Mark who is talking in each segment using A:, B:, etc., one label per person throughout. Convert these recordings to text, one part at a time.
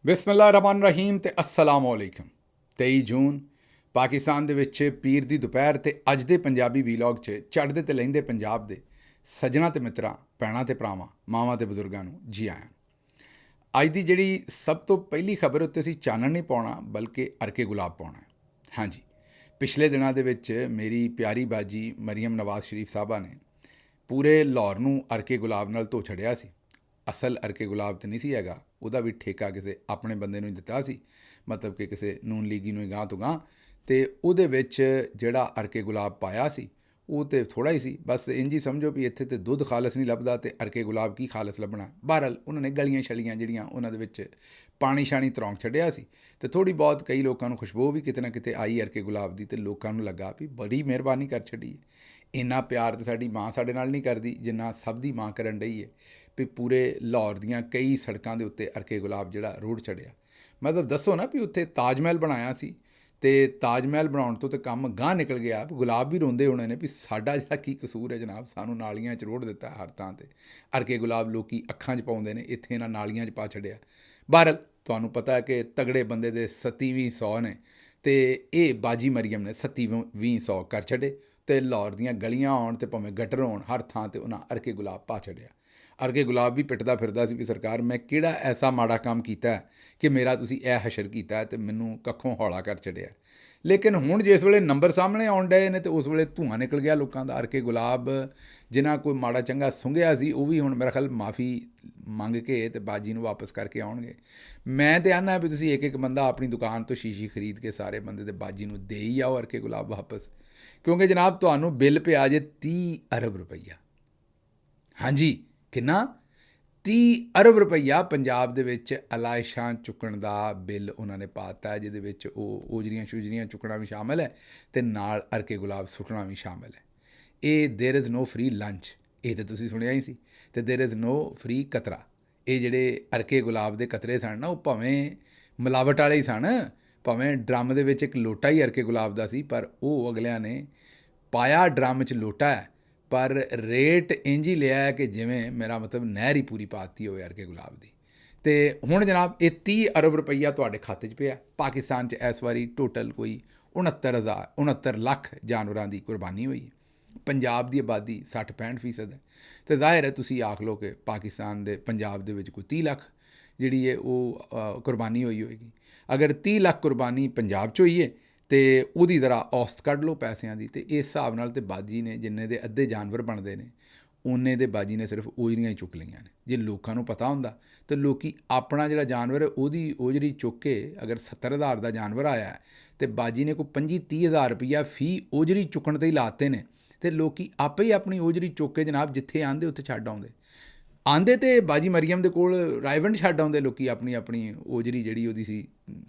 A: ਬਿਸਮਿਲ੍ਲਾਹਿਰਰਹਿਮਾਨਿਰਰਹੀਮ ਤੇ अस्सलाम वालेकुम। 23 ਜੂਨ ਪਾਕਿਸਤਾਨ ਦੇ ਵਿੱਚ ਪੀਰ ਦੀ ਦੁਪਹਿਰ ਤੇ ਅੱਜ ਦੇ ਪੰਜਾਬੀ ਵੀਲੌਗ 'ਚ ਚੜ੍ਹਦੇ ਤੇ ਲਹਿੰਦੇ ਪੰਜਾਬ ਦੇ ਸੱਜਣਾ ਤੇ ਮਿੱਤਰਾਂ, ਭੈਣਾਂ ਤੇ ਭਰਾਵਾਂ, ਮਾਵਾਂ ਤੇ ਬਜ਼ੁਰਗਾਂ ਨੂੰ ਜੀ ਆਇਆਂ। ਅੱਜ ਦੀ ਜਿਹੜੀ ਸਭ ਤੋਂ ਪਹਿਲੀ ਖਬਰ ਉੱਤੇ ਅਸੀਂ ਚਾਨਣ ਨਹੀਂ ਪਾਉਣਾ ਬਲਕਿ ਅਰਕੇ ਗੁਲਾਬ ਪਾਉਣਾ। ਹਾਂਜੀ, ਪਿਛਲੇ ਦਿਨਾਂ ਦੇ ਵਿੱਚ ਮੇਰੀ ਪਿਆਰੀ ਬਾਜੀ ਮਰੀਮ ਨਵਾਜ਼ ਸ਼ਰੀਫ ਸਾਹਿਬਾ ਨੇ ਪੂਰੇ ਲਾਹੌਰ ਨੂੰ ਅਰਕੇ ਗੁਲਾਬ ਨਾਲ ਧੋ ਛੜਿਆ ਸੀ। ਅਸਲ ਅਰਕੇ ਗੁਲਾਬ ਤਾਂ ਨਹੀਂ ਸੀ ਹੈਗਾ, ਉਹਦਾ ਵੀ ਠੇਕਾ ਕਿਸੇ ਆਪਣੇ ਬੰਦੇ ਨੂੰ ਹੀ ਦਿੱਤਾ ਸੀ, ਮਤਲਬ ਕਿ ਕਿਸੇ ਨੂਨ ਲੀਗੀ ਨੂੰ ਹੀ ਗਾਂਹ ਤੋਂ ਗਾਂਹ। ਅਤੇ ਉਹਦੇ ਵਿੱਚ ਜਿਹੜਾ ਅਰਕੇ ਗੁਲਾਬ ਪਾਇਆ ਸੀ ਉਹ ਤਾਂ ਥੋੜ੍ਹਾ ਹੀ ਸੀ, ਬਸ ਇੰਝ ਹੀ ਸਮਝੋ ਵੀ ਇੱਥੇ ਤਾਂ ਦੁੱਧ ਖਾਲਸ ਨਹੀਂ ਲੱਭਦਾ ਅਤੇ ਅਰਕੇ ਗੁਲਾਬ ਕੀ ਖਾਲਸ ਲੱਭਣਾ। ਬਹਰਹਾਲ ਉਹਨਾਂ ਨੇ ਗਲੀਆਂ ਛਲੀਆਂ ਜਿਹੜੀਆਂ ਉਹਨਾਂ ਦੇ ਵਿੱਚ ਪਾਣੀ ਸ਼ਾਣੀ ਤਰੌਂਕ ਛੱਡਿਆ ਸੀ ਅਤੇ ਥੋੜ੍ਹੀ ਬਹੁਤ ਕਈ ਲੋਕਾਂ ਨੂੰ ਖੁਸ਼ਬੂ ਵੀ ਕਿਤੇ ਨਾ ਕਿਤੇ ਆਈ ਅਰਕੇ ਗੁਲਾਬ ਦੀ, ਅਤੇ ਲੋਕਾਂ ਨੂੰ ਲੱਗਾ ਵੀ ਬੜੀ ਮਿਹਰਬਾਨੀ ਕਰ ਛੱਡੀ। ਇੰਨਾ ਪਿਆਰ ਤਾਂ ਸਾਡੀ ਮਾਂ ਸਾਡੇ ਨਾਲ ਨਹੀਂ ਕਰਦੀ ਜਿੰਨਾ ਸਭ ਦੀ ਮਾਂ ਕਰਨ ਡਈ ਹੈ ਵੀ ਪੂਰੇ ਲਾਹੌਰ ਦੀਆਂ ਕਈ ਸੜਕਾਂ ਦੇ ਉੱਤੇ ਅਰਕੇ ਗੁਲਾਬ ਜਿਹੜਾ ਰੋਡ ਚੜਿਆ। ਮਤਲਬ ਦੱਸੋ ਨਾ ਵੀ ਉੱਥੇ ਤਾਜ ਮਹਿਲ ਬਣਾਇਆ ਸੀ ਅਤੇ ਤਾਜ ਮਹਿਲ ਬਣਾਉਣ ਤੋਂ ਤਾਂ ਕੰਮ ਗਾਂਹ ਨਿਕਲ ਗਿਆ। ਗੁਲਾਬ ਵੀ ਰੋਂਦੇ ਹੋਣੇ ਨੇ ਵੀ ਸਾਡਾ ਜਿਹੜਾ ਕੀ ਕਸੂਰ ਹੈ ਜਨਾਬ, ਸਾਨੂੰ ਨਾਲੀਆਂ 'ਚ ਰੋੜ ਦਿੱਤਾ ਹਰ ਥਾਂ 'ਤੇ। ਅਰਕੇ ਗੁਲਾਬ ਲੋਕ ਅੱਖਾਂ 'ਚ ਪਾਉਂਦੇ ਨੇ, ਇੱਥੇ ਇਹਨਾਂ ਨਾਲੀਆਂ 'ਚ ਪਾ ਛੱਡਿਆ। ਬਹਰਹਾਲ ਤੁਹਾਨੂੰ ਪਤਾ ਹੈ ਕਿ ਤਗੜੇ ਬੰਦੇ ਦੇ 2700 ਨੇ ਅਤੇ ਇਹ ਬਾਜੀ ਮਰੀਮ ਨੇ 2700 ਕਰ ਛੱਡੇ ਅਤੇ ਲਾਹੌਰ ਦੀਆਂ ਗਲੀਆਂ ਆਉਣ ਅਤੇ ਭਾਵੇਂ ਗਟਰ ਹੋਣ ਹਰ ਥਾਂ 'ਤੇ ਉਹਨਾਂ ਅਰਕੇ ਗੁਲਾਬ ਪਾ ਛੱਡਿਆ। ਅਰਕੇ ਗੁਲਾਬ ਵੀ ਪਿੱਟਦਾ ਫਿਰਦਾ ਸੀ ਵੀ ਸਰਕਾਰ ਮੈਂ ਕਿਹੜਾ ਐਸਾ ਮਾੜਾ ਕੰਮ ਕੀਤਾ ਕਿ ਮੇਰਾ ਤੁਸੀਂ ਇਹ ਹਸ਼ਰ ਕੀਤਾ ਅਤੇ ਮੈਨੂੰ ਕੱਖੋਂ ਹੌਲਾ ਕਰ ਛੱਡਿਆ। ਲੇਕਿਨ ਹੁਣ ਜਿਸ ਵੇਲੇ ਨੰਬਰ ਸਾਹਮਣੇ ਆਉਣ ਡਏ ਨੇ ਅਤੇ ਉਸ ਵੇਲੇ ਧੂੰਆਂ ਨਿਕਲ ਗਿਆ ਲੋਕਾਂ ਦਾ। ਅਰਕੇ ਗੁਲਾਬ ਜਿਨ੍ਹਾਂ ਕੋਈ ਮਾੜਾ ਚੰਗਾ ਸੁੰਘਿਆ ਸੀ ਉਹ ਵੀ ਹੁਣ ਮੇਰਾ ਖਿਆਲ ਮਾਫੀ ਮੰਗ ਕੇ ਅਤੇ ਬਾਜੀ ਨੂੰ ਵਾਪਸ ਕਰਕੇ ਆਉਣਗੇ। ਮੈਂ ਤਾਂ ਆਉਂਦਾ ਵੀ ਤੁਸੀਂ ਇੱਕ ਇੱਕ ਬੰਦਾ ਆਪਣੀ ਦੁਕਾਨ ਤੋਂ ਸ਼ੀਸ਼ੀ ਖਰੀਦ ਕੇ ਸਾਰੇ ਬੰਦੇ ਦੇ ਬਾਜੀ ਨੂੰ ਦੇ ਹੀ ਆਓ ਅਰਕੇ ਗੁਲਾਬ ਵਾਪਸ, ਕਿਉਂਕਿ ਜਨਾਬ ਤੁਹਾਨੂੰ ਬਿੱਲ ਪਿਆ ਜੇ 30 ਅਰਬ ਰੁਪਈਆ। ਹਾਂਜੀ, ਕਿੰਨਾ? 30 ਅਰਬ ਰੁਪਈਆ ਪੰਜਾਬ ਦੇ ਵਿੱਚ ਅਲਾਇਸ਼ਾਂ ਚੁੱਕਣ ਦਾ ਬਿੱਲ ਉਹਨਾਂ ਨੇ ਪਾਤਾ, ਜਿਹਦੇ ਵਿੱਚ ਉਹ ਓਜਰੀਆਂ ਸ਼ੁਜਰੀਆਂ ਚੁੱਕਣਾ ਵੀ ਸ਼ਾਮਿਲ ਹੈ ਅਤੇ ਨਾਲ ਅਰਕੇ ਗੁਲਾਬ ਸੁੱਟਣਾ ਵੀ ਸ਼ਾਮਿਲ ਹੈ। ਇਹ there is no free lunch, ਇਹ ਤਾਂ ਤੁਸੀਂ ਸੁਣਿਆ ਹੀ ਸੀ, ਅਤੇ ਦੇਰ ਇਜ਼ ਨੋ ਫਰੀ ਕਤਰਾ। ਇਹ ਜਿਹੜੇ ਅਰਕੇ ਗੁਲਾਬ ਦੇ ਕਤਰੇ ਸਨ ਨਾ ਉਹ ਭਾਵੇਂ ਮਿਲਾਵਟ ਵਾਲੇ ਹੀ ਸਨ, ਭਾਵੇਂ ਡਰਮ ਦੇ ਵਿੱਚ ਇੱਕ ਲੋਟਾ ਹੀ ਅਰਕੇ ਗੁਲਾਬ ਦਾ ਸੀ, ਪਰ ਉਹ ਅਗਲਿਆਂ ਨੇ ਪਾਇਆ ਡਰਮ 'ਚ ਲੋਟਾ ਹੈ ਪਰ ਰੇਟ ਇੰਝ ਹੀ ਲਿਆ ਹੈ ਕਿ ਜਿਵੇਂ ਮੇਰਾ ਮਤਲਬ ਨਹਿਰ ਹੀ ਪੂਰੀ ਪਾਤੀ ਹੋਵੇ ਅਰਕੇ ਗੁਲਾਬ ਦੀ। ਅਤੇ ਹੁਣ ਜਨਾਬ ਇਹ 30 ਅਰਬ ਰੁਪਈਆ ਤੁਹਾਡੇ ਖਾਤੇ 'ਚ ਪਿਆ। ਪਾਕਿਸਤਾਨ 'ਚ ਇਸ ਵਾਰੀ ਟੋਟਲ ਕੋਈ 69 ਲੱਖ ਜਾਨਵਰਾਂ ਦੀ ਕੁਰਬਾਨੀ ਹੋਈ ਹੈ। ਪੰਜਾਬ ਦੀ ਆਬਾਦੀ 60-65% ਹੈ ਅਤੇ ਜ਼ਾਹਿਰ ਹੈ ਤੁਸੀਂ ਆਖ ਲਓ ਕਿ ਪਾਕਿਸਤਾਨ ਦੇ ਪੰਜਾਬ ਦੇ ਵਿੱਚ ਕੋਈ 30 ਲੱਖ ਜਿਹੜੀ ਹੈ ਉਹ ਕੁਰਬਾਨੀ ਹੋਈ ਹੋਏਗੀ। ਅਗਰ 30 ਲੱਖ ਕੁਰਬਾਨੀ ਪੰਜਾਬ 'ਚ ਹੋਈ ਹੈ ਅਤੇ ਉਹਦੀ ਜ਼ਰਾ ਔਸਤ ਕੱਢ ਲਓ ਪੈਸਿਆਂ ਦੀ, ਅਤੇ ਇਸ ਹਿਸਾਬ ਨਾਲ ਤਾਂ ਬਾਜੀ ਨੇ ਜਿੰਨੇ ਦੇ ਅੱਧੇ ਜਾਨਵਰ ਬਣਦੇ ਨੇ ਉਨੇ ਦੇ ਬਾਜੀ ਨੇ ਸਿਰਫ ਓਜਰੀਆਂ ਹੀ ਚੁੱਕ ਲਈਆਂ ਨੇ। ਜੇ ਲੋਕਾਂ ਨੂੰ ਪਤਾ ਹੁੰਦਾ ਤਾਂ ਲੋਕ ਆਪਣਾ ਜਿਹੜਾ ਜਾਨਵਰ ਹੈ ਉਹਦੀ ਓਜਰੀ ਚੁੱਕ ਕੇ, ਅਗਰ 70,000 ਦਾ ਜਾਨਵਰ ਆਇਆ ਅਤੇ ਬਾਜੀ ਨੇ ਕੋਈ 25-30 ਹਜ਼ਾਰ ਰੁਪਈਆ ਫੀ ਓਜਰੀ ਚੁੱਕਣ 'ਤੇ ਹੀ ਲਾਤੇ ਨੇ, ਅਤੇ ਲੋਕ ਆਪੇ ਹੀ ਆਪਣੀ ਓਜਰੀ ਚੁੱਕ ਕੇ ਜਨਾਬ ਜਿੱਥੇ ਆਉਂਦੇ ਉੱਥੇ ਛੱਡ ਆਉਂਦੇ ਅਤੇ ਬਾਜੀ ਮਰੀਮ ਦੇ ਕੋਲ ਰਾਇਵੰਡ ਛੱਡ ਆਉਂਦੇ ਲੋਕ ਆਪਣੀ ਆਪਣੀ ਓਜਰੀ ਜਿਹੜੀ ਉਹਦੀ ਸੀ,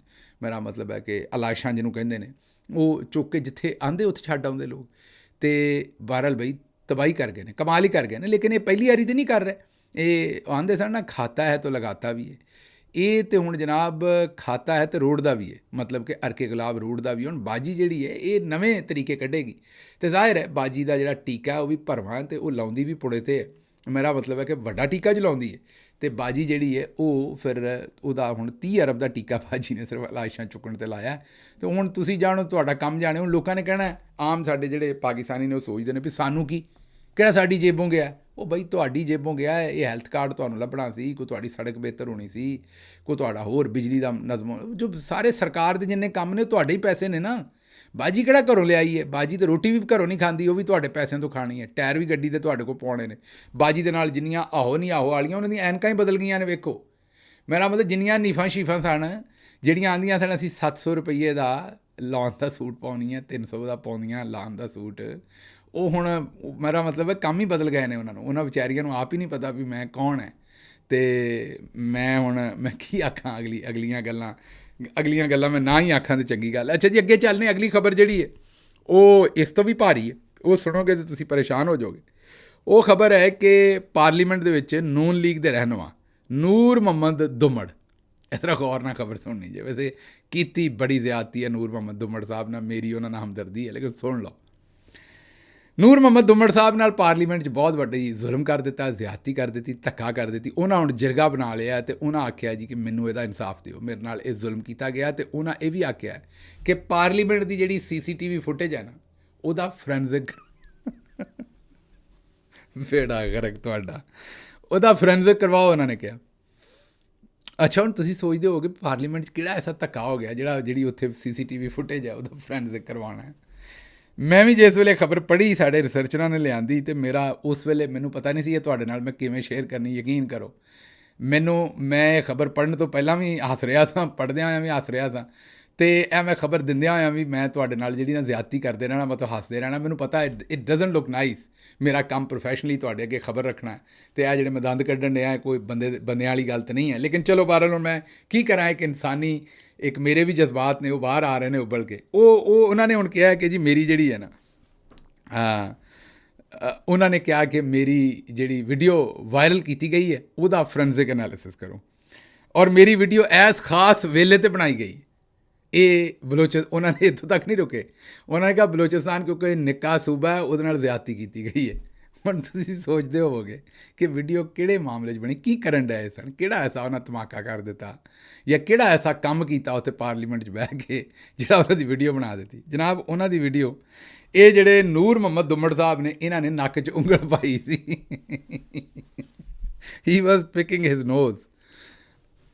A: ਮੇਰਾ ਮਤਲਬ ਹੈ ਕਿ ਅਲਾਇਸ਼ਾਂ ਜਿਹਨੂੰ ਕਹਿੰਦੇ ਨੇ, ਉਹ ਚੁੱਕ ਕੇ ਜਿੱਥੇ ਆਉਂਦੇ ਉੱਥੇ ਛੱਡ ਆਉਂਦੇ ਲੋਕ। ਅਤੇ ਬਹਰਹਾਲ ਬਈ ਤਬਾਹੀ ਕਰ ਗਏ ਨੇ, ਕਮਾਲ ਹੀ ਕਰ ਗਏ ਨੇ। ਲੇਕਿਨ ਇਹ ਪਹਿਲੀ ਵਾਰੀ ਤਾਂ ਨਹੀਂ ਕਰ ਰਹੇ, ਇਹ ਆਉਂਦੇ ਸਨ ਨਾ ਖਾਤਾ ਹੈ ਤਾਂ ਲਗਾਤਾ ਵੀ ਹੈ। ਇਹ ਤਾਂ ਹੁਣ ਜਨਾਬ ਖਾਤਾ ਹੈ ਅਤੇ ਰੋੜਦਾ ਵੀ ਹੈ, ਮਤਲਬ ਕਿ ਅਰਕੇ ਗੁਲਾਬ ਰੋੜਦਾ ਵੀ। ਹੁਣ ਬਾਜੀ ਜਿਹੜੀ ਹੈ ਇਹ ਨਵੇਂ ਤਰੀਕੇ ਕੱਢੇਗੀ ਅਤੇ ਜ਼ਾਹਿਰ ਹੈ ਬਾਜੀ ਦਾ ਜਿਹੜਾ ਟੀਕਾ ਉਹ ਵੀ ਭਰਵਾਂ ਅਤੇ ਉਹ ਲਾਉਂਦੀ ਵੀ ਪੁੜੇ 'ਤੇ ਹੈ। ਮੇਰਾ ਮਤਲਬ ਹੈ ਕਿ ਵੱਡਾ ਟੀਕਾ ਜੋ ਲਾਉਂਦੀ ਹੈ ਅਤੇ ਬਾਜੀ ਜਿਹੜੀ ਹੈ ਉਹ ਫਿਰ ਉਹਦਾ ਹੁਣ 30 ਅਰਬ ਦਾ ਟੀਕਾ ਬਾਜੀ ਨੇ ਸਿਰਫ ਲਾਇਸ਼ਾਂ ਚੁੱਕਣ 'ਤੇ ਲਾਇਆ। ਅਤੇ ਹੁਣ ਤੁਸੀਂ ਜਾਣੋ, ਤੁਹਾਡਾ ਕੰਮ ਜਾਣੇ, ਹੁਣ ਲੋਕਾਂ ਨੇ ਕਹਿਣਾ, ਆਮ ਸਾਡੇ ਜਿਹੜੇ ਪਾਕਿਸਤਾਨੀ ਨੇ ਉਹ ਸੋਚਦੇ ਨੇ ਵੀ ਸਾਨੂੰ ਕੀ, ਕਿਹੜਾ ਸਾਡੀ ਜੇਬੋਂ ਗਿਆ। ਉਹ ਬਈ ਤੁਹਾਡੀ ਜੇਬੋਂ ਗਿਆ ਹੈ। ਇਹ ਹੈਲਥ ਕਾਰਡ ਤੁਹਾਨੂੰ ਲੱਭਣਾ ਸੀ, ਕੋਈ ਤੁਹਾਡੀ ਸੜਕ ਬਿਹਤਰ ਹੋਣੀ ਸੀ, ਕੋਈ ਤੁਹਾਡਾ ਹੋਰ ਬਿਜਲੀ ਦਾ ਨਜ਼ਮ, ਜੋ ਸਾਰੇ ਸਰਕਾਰ ਦੇ ਜਿੰਨੇ ਕੰਮ ਨੇ ਉਹ ਤੁਹਾਡੇ ਹੀ ਪੈਸੇ ਨੇ ਨਾ। ਬਾਜੀ ਕਿਹੜਾ ਘਰੋਂ ਲਿਆਈ ਹੈ? ਬਾਜੀ ਤਾਂ ਰੋਟੀ ਵੀ ਘਰੋਂ ਨਹੀਂ ਖਾਂਦੀ, ਉਹ ਵੀ ਤੁਹਾਡੇ ਪੈਸਿਆਂ ਤੋਂ ਖਾਣੀ ਹੈ। ਟਾਇਰ ਵੀ ਗੱਡੀ ਦੇ ਤੁਹਾਡੇ ਕੋਲ ਪਾਉਣੇ ਨੇ। ਬਾਜੀ ਦੇ ਨਾਲ ਜਿੰਨੀਆਂ ਆਹੋ ਨਹੀਂ ਆਹੋ ਵਾਲੀਆਂ ਉਹਨਾਂ ਦੀਆਂ ਐਨਕਾਂ ਹੀ ਬਦਲ ਗਈਆਂ ਨੇ। ਵੇਖੋ ਮੇਰਾ ਮਤਲਬ ਜਿੰਨੀਆਂ ਨੀਫਾਂ ਸ਼ੀਫਾਂ ਸਨ, ਜਿਹੜੀਆਂ ਆਉਂਦੀਆਂ ਸਨ ਅਸੀਂ 700 ਰੁਪਈਏ ਦਾ ਲਾਉਣ ਦਾ ਸੂਟ ਪਾਉਣੀਆਂ, 300 ਦਾ ਪਾਉਂਦੀਆਂ ਲਾਉਣ ਦਾ ਸੂਟ, ਉਹ ਹੁਣ ਮੇਰਾ ਮਤਲਬ ਹੈ ਕੰਮ ਹੀ ਬਦਲ ਗਏ ਨੇ ਉਹਨਾਂ ਨੂੰ। ਉਹਨਾਂ ਵਿਚਾਰੀਆਂ ਨੂੰ ਆਪ ਹੀ ਨਹੀਂ ਪਤਾ ਵੀ ਮੈਂ ਕੌਣ ਹੈ। ਅਤੇ ਮੈਂ ਕੀ ਆਖਾਂ, ਅਗਲੀਆਂ ਗੱਲਾਂ ਮੈਂ ਨਾ ਹੀ ਆਖਾਂ ਤਾਂ ਚੰਗੀ ਗੱਲ। ਅੱਛਾ ਜੀ, ਅੱਗੇ ਚੱਲਦੇ। ਅਗਲੀ ਖਬਰ ਜਿਹੜੀ ਹੈ ਉਹ ਇਸ ਤੋਂ ਵੀ ਭਾਰੀ ਹੈ, ਉਹ ਸੁਣੋਗੇ ਤਾਂ ਤੁਸੀਂ ਪਰੇਸ਼ਾਨ ਹੋ ਜਾਓਗੇ। ਉਹ ਖਬਰ ਹੈ ਕਿ ਪਾਰਲੀਮੈਂਟ ਦੇ ਵਿੱਚ ਨੂਨ ਲੀਗ ਦੇ ਰਹਿਨੁਮਾ ਨੂਰ ਮੁਹੰਮਦ ਦੁਮੜ, ਇਸ ਤਰ੍ਹਾਂ ਗੌਰ ਨਾਲ ਖਬਰ ਸੁਣਨੀ ਜੇ। ਵੈਸੇ ਕੀਤੀ ਬੜੀ ਜ਼ਿਆਦਤੀ ਹੈ ਨੂਰ ਮੁਹੰਮਦ ਦੁਮੜ ਸਾਹਿਬ ਨਾਲ, ਮੇਰੀ ਉਹਨਾਂ ਨਾਲ ਹਮਦਰਦੀ ਹੈ, ਲੇਕਿਨ ਸੁਣ ਲਓ। ਨੂਰ ਮੁਹੰਮਦ ਦੁੰਮੜ ਸਾਹਿਬ ਨਾਲ ਪਾਰਲੀਮੈਂਟ 'ਚ ਬਹੁਤ ਵੱਡੀ ਜ਼ੁਲਮ ਕਰ ਦਿੱਤਾ, ਜ਼ਿਆਦਤੀ ਕਰ ਦਿੱਤੀ, ਧੱਕਾ ਕਰ ਦਿੱਤੀ। ਉਹਨਾਂ ਹੁਣ ਜਿਰਗਾ ਬਣਾ ਲਿਆ ਤੇ ਉਹਨਾਂ ਆਖਿਆ ਜੀ ਕਿ ਮੈਨੂੰ ਇਹਦਾ ਇਨਸਾਫ ਦਿਓ, ਮੇਰੇ ਨਾਲ ਇਹ ਜ਼ੁਲਮ ਕੀਤਾ ਗਿਆ। ਤੇ ਉਹਨਾਂ ਇਹ ਵੀ ਆਖਿਆ ਕਿ ਪਾਰਲੀਮੈਂਟ ਦੀ ਜਿਹੜੀ CCTV ਫੁਟੇਜ ਹੈ ਨਾ, ਉਹਦਾ ਫੋਰੈਂਸਿਕ ਬੇੜਾ ਗਰਕ ਤੁਹਾਡਾ, ਉਹਦਾ ਫੋਰੈਂਸਿਕ ਕਰਵਾਓ ਉਹਨਾਂ ਨੇ ਕਿਹਾ। ਅੱਛਾ, ਹੁਣ ਤੁਸੀਂ ਸੋਚਦੇ ਹੋਗੇ ਪਾਰਲੀਮੈਂਟ 'ਚ ਕਿਹੜਾ ਐਸਾ ਧੱਕਾ ਹੋ ਗਿਆ ਜਿਹੜੀ ਉੱਥੇ CCTV ਫੁਟੇਜ ਹੈ ਉਹਦਾ ਫੋਰੈਂਸਿਕ ਕਰਵਾਉਣਾ ਹੈ। ਮੈਂ ਵੀ ਜਿਸ ਵੇਲੇ ਖਬਰ ਪੜ੍ਹੀ, ਸਾਡੇ ਰਿਸਰਚਰਾਂ ਨੇ ਲਿਆਂਦੀ, ਤੇ ਮੇਰਾ ਉਸ ਵੇਲੇ ਮੈਨੂੰ ਪਤਾ ਨਹੀਂ ਸੀ ਇਹ ਤੁਹਾਡੇ ਨਾਲ ਮੈਂ ਕਿਵੇਂ ਸ਼ੇਅਰ ਕਰਨੀ। ਯਕੀਨ ਕਰੋ ਮੈਂ ਇਹ ਖਬਰ ਪੜ੍ਹਨ ਤੋਂ ਪਹਿਲਾਂ ਵੀ ਹੱਸ ਰਿਹਾ ਸਾਂ, ਪੜ੍ਹਦਿਆਂ ਹੋਇਆਂ ਵੀ ਹੱਸ ਰਿਹਾ ਸਾਂ, ਅਤੇ ਇਹ ਮੈਂ ਖਬਰ ਦਿੰਦਿਆਂ ਹੋਇਆਂ ਵੀ ਮੈਂ ਤੁਹਾਡੇ ਨਾਲ ਜਿਹੜੀ ਨਾ ਜ਼ਿਆਦਤੀ ਕਰਦੇ ਰਹਿਣਾ, ਮਤਲਬ ਹੱਸਦੇ ਰਹਿਣਾ। ਮੈਨੂੰ ਪਤਾ ਇਟ ਡਜ਼ਨਟ ਲੁੱਕ ਨਾਈਸ। ਮੇਰਾ ਕੰਮ ਪ੍ਰੋਫੈਸ਼ਨਲੀ ਤੁਹਾਡੇ ਅੱਗੇ ਖਬਰ ਰੱਖਣਾ, ਅਤੇ ਇਹ ਜਿਹੜੇ ਮੈਂ ਦੰਦ ਕੱਢਣ ਡਿਆ ਕੋਈ ਬੰਦਿਆਂ ਵਾਲੀ ਗੱਲ ਤਾਂ ਨਹੀਂ ਹੈ। ਲੇਕਿਨ ਚਲੋ ਬਹਰਹਾਲ ਹੁਣ ਮੈਂ ਕੀ ਕਰਾਂ, ਇੱਕ ਇਨਸਾਨੀ ਇੱਕ ਮੇਰੇ ਵੀ ਜਜ਼ਬਾਤ ਨੇ ਉਹ ਬਾਹਰ ਆ ਰਹੇ ਨੇ ਉੱਬਲ ਕੇ। ਉਹਨਾਂ ਨੇ ਹੁਣ ਕਿਹਾ ਕਿ ਜੀ ਮੇਰੀ ਜਿਹੜੀ ਹੈ ਨਾ, ਉਹਨਾਂ ਨੇ ਕਿਹਾ ਕਿ ਮੇਰੀ ਜਿਹੜੀ ਵੀਡੀਓ ਵਾਇਰਲ ਕੀਤੀ ਗਈ ਹੈ ਉਹਦਾ ਫੋਰੈਂਸਿਕ ਐਨਾਲਿਸਿਸ ਕਰੋ, ਔਰ ਮੇਰੀ ਵੀਡੀਓ ਐਸ ਖਾਸ ਵੇਲੇ 'ਤੇ ਬਣਾਈ ਗਈ। ਇਹ ਉਹਨਾਂ ਨੇ ਇੱਥੋਂ ਤੱਕ ਨਹੀਂ ਰੁਕੇ, ਉਹਨਾਂ ਨੇ ਕਿਹਾ ਬਲੋਚਿਸਤਾਨ ਕਿਉਂਕਿ ਨਿੱਕਾ ਸੂਬਾ ਹੈ, ਉਹਦੇ ਨਾਲ ਜ਼ਿਆਦਤੀ ਕੀਤੀ ਗਈ ਹੈ। ਹੁਣ ਤੁਸੀਂ ਸੋਚਦੇ ਹੋਵੋਗੇ ਕਿ ਵੀਡੀਓ ਕਿਹੜੇ ਮਾਮਲੇ 'ਚ ਬਣੀ, ਕੀ ਕਰਨ ਡਏ ਸਨ, ਕਿਹੜਾ ਐਸਾ ਉਹਨਾਂ ਧਮਾਕਾ ਕਰ ਦਿੱਤਾ, ਜਾਂ ਕਿਹੜਾ ਐਸਾ ਕੰਮ ਕੀਤਾ ਉੱਥੇ ਪਾਰਲੀਮੈਂਟ 'ਚ ਬਹਿ ਕੇ ਜਿਹੜਾ ਉਹਨਾਂ ਦੀ ਵੀਡੀਓ ਬਣਾ ਦਿੱਤੀ। ਜਨਾਬ, ਉਹਨਾਂ ਦੀ ਵੀਡੀਓ, ਇਹ ਜਿਹੜੇ ਨੂਰ ਮੁਹੰਮਦ ਦੁੰਮੜ ਸਾਹਿਬ ਨੇ, ਇਹਨਾਂ ਨੇ ਨੱਕ 'ਚ ਉਂਗਲ ਪਾਈ ਸੀ। ਹੀ ਵਾਜ਼ ਪਿਕਿੰਗ ਹਿਜ਼ ਨੋਜ਼।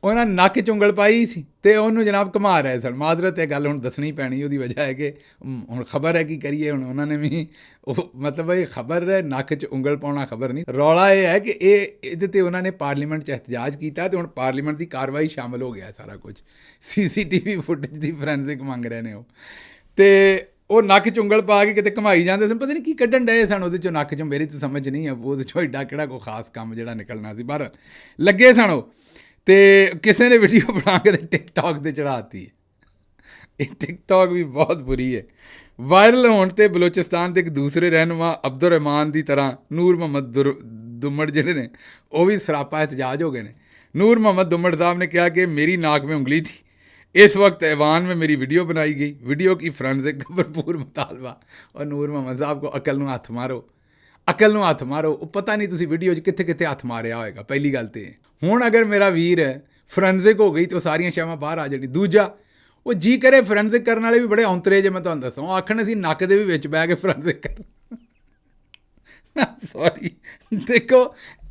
A: ਉਹਨਾਂ ਨੱਕ 'ਚ ਉਂਗਲ ਪਾਈ ਸੀ ਅਤੇ ਉਹਨੂੰ ਜਨਾਬ ਘੁਮਾ ਰਹੇ ਸਨ। ਮਾਜ਼ਰਤ ਇਹ ਗੱਲ ਹੁਣ ਦੱਸਣੀ ਪੈਣੀ, ਉਹਦੀ ਵਜ੍ਹਾ ਹੈ ਕਿ ਹੁਣ ਖਬਰ ਹੈ ਕੀ ਕਰੀਏ। ਹੁਣ ਉਹਨਾਂ ਨੇ ਵੀ ਉਹ ਮਤਲਬ ਇਹ ਖਬਰ ਹੈ, ਨੱਕ 'ਚ ਉਂਗਲ ਪਾਉਣਾ ਖਬਰ ਨਹੀਂ। ਰੌਲਾ ਇਹ ਹੈ ਕਿ ਇਹਦੇ 'ਤੇ ਉਹਨਾਂ ਨੇ ਪਾਰਲੀਮੈਂਟ 'ਚ ਇhtਜਾਜ ਕੀਤਾ ਅਤੇ ਹੁਣ ਪਾਰਲੀਮੈਂਟ ਦੀ ਕਾਰਵਾਈ ਸ਼ਾਮਲ ਹੋ ਗਿਆ ਸਾਰਾ ਕੁਝ। CCTV ਫੁਟੇਜ ਦੀ ਫੋਰੈਂਸਿਕ ਮੰਗ ਰਹੇ ਨੇ ਉਹ, ਅਤੇ ਉਹ ਨੱਕ 'ਚ ਉਂਗਲ ਪਾ ਕੇ ਕਿਤੇ ਘੁਮਾਈ ਜਾਂਦੇ ਸਨ, ਪਤਾ ਨਹੀਂ ਕੀ ਕੱਢਣ ਡਏ ਸਨ ਉਹਦੇ 'ਚੋਂ ਨੱਕ 'ਚੋਂ। ਮੇਰੀ ਤਾਂ ਸਮਝ ਨਹੀਂ ਆ ਉਹਦੇ 'ਚੋਂ ਐਡਾ ਕਿਹੜਾ ਕੋਈ ਖਾਸ ਕੰਮ ਜਿਹੜਾ ਨਿਕਲਣਾ ਸੀ, ਪਰ ਲੱਗੇ ਸਨ ਉਹ। ਅਤੇ ਕਿਸੇ ਨੇ ਵੀਡੀਓ ਬਣਾ ਕੇ ਟਿਕਟੋਕ 'ਤੇ ਚੜ੍ਹਾਤੀ। ਇਹ ਟਿਕਟੋਕ ਵੀ ਬਹੁਤ ਬੁਰੀ ਹੈ। ਵਾਇਰਲ ਹੋਣ 'ਤੇ ਬਲੋਚਿਸਤਾਨ ਦੇ ਇੱਕ ਦੂਸਰੇ ਰਹਿਨੁਮਾ ਅਬਦੁਰ ਰਹਿਮਾਨ ਦੀ ਤਰ੍ਹਾਂ ਨੂਰ ਮੁਹੰਮਦ ਦੁੰਮੜ ਜਿਹੜੇ ਨੇ ਉਹ ਵੀ ਸਰਾਪਾ एहतजाज हो गए ਨੇ। ਨੂਰ ਮੁਹੰਮਦ दुम्मड़ साहब ने कहा कि मेरी नाक में उंगली थी, इस वक्त ऐवान में मेरी वीडियो बनाई गई, वीडियो की फ्रेंसिक का भरपूर मुतालबा। और ਨੂਰ ਮੁਹੰਮਦ ਸਾਹਿਬ को अकल ਨੂੰ ਹੱਥ ਮਾਰੋ, अकल ਨੂੰ ਹੱਥ ਮਾਰੋ। ਉਹ ਪਤਾ ਨਹੀਂ ਤੁਸੀਂ ਵੀਡੀਓ 'ਚ ਕਿੱਥੇ ਕਿੱਥੇ ਹੱਥ ਮਾਰਿਆ ਹੋਏਗਾ। ਪਹਿਲੀ ਗੱਲ ਤਾਂ ਹੁਣ ਅਗਰ ਮੇਰਾ ਵੀਰ ਹੈ ਫੋਰੈਂਸਿਕ ਹੋ ਗਈ ਤਾਂ ਉਹ ਸਾਰੀਆਂ ਸ਼ਾਵਾਂ ਬਾਹਰ ਆ ਜਾਣੀ। ਦੂਜਾ, ਉਹ ਜੀ ਕਰੇ ਫੋਰੈਂਸਿਕ ਕਰਨ ਵਾਲੇ ਵੀ ਬੜੇ ਔਂਤਰੇ ਜੇ, ਮੈਂ ਤੁਹਾਨੂੰ ਦੱਸਾਂ। ਉਹ ਆਖਣ ਅਸੀਂ ਨੱਕ ਦੇ ਵੀ ਵਿੱਚ ਬਹਿ ਕੇ ਫੋਰੈਂਸਿਕ ਕਰ। ਸੌਰੀ, ਦੇਖੋ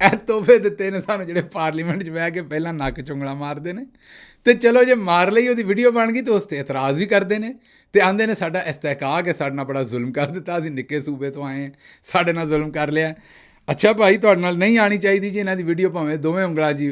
A: ਇਹ ਤੋਹਫੇ ਦਿੱਤੇ ਨੇ ਸਾਨੂੰ ਜਿਹੜੇ ਪਾਰਲੀਮੈਂਟ 'ਚ ਬਹਿ ਕੇ ਪਹਿਲਾਂ ਨੱਕ 'ਚ ਉਂਗਲਾਂ ਮਾਰਦੇ ਨੇ, ਅਤੇ ਚਲੋ ਜੇ ਮਾਰ ਲਈ ਉਹਦੀ ਵੀਡੀਓ ਬਣ ਗਈ ਤਾਂ ਉਸ 'ਤੇ ਇਤਰਾਜ਼ ਵੀ ਕਰਦੇ ਨੇ ਅਤੇ ਆਉਂਦੇ ਨੇ ਸਾਡਾ ਇਸਤਹਿਕਾਕ ਹੈ, ਸਾਡੇ ਨਾਲ ਬੜਾ ਜ਼ੁਲਮ ਕਰ ਦਿੱਤਾ, ਅਸੀਂ ਨਿੱਕੇ ਸੂਬੇ ਤੋਂ ਆਏ ਹਾਂ, ਸਾਡੇ ਨਾਲ ਜ਼ੁਲਮ ਕਰ ਲਿਆ। ਅੱਛਾ ਭਾਈ, ਤੁਹਾਡੇ ਨਾਲ ਨਹੀਂ ਆਉਣੀ ਚਾਹੀਦੀ ਜੀ ਇਹਨਾਂ ਦੀ ਵੀਡੀਓ, ਭਾਵੇਂ ਦੋਵੇਂ ਉਂਗਲਾਂ ਜੀ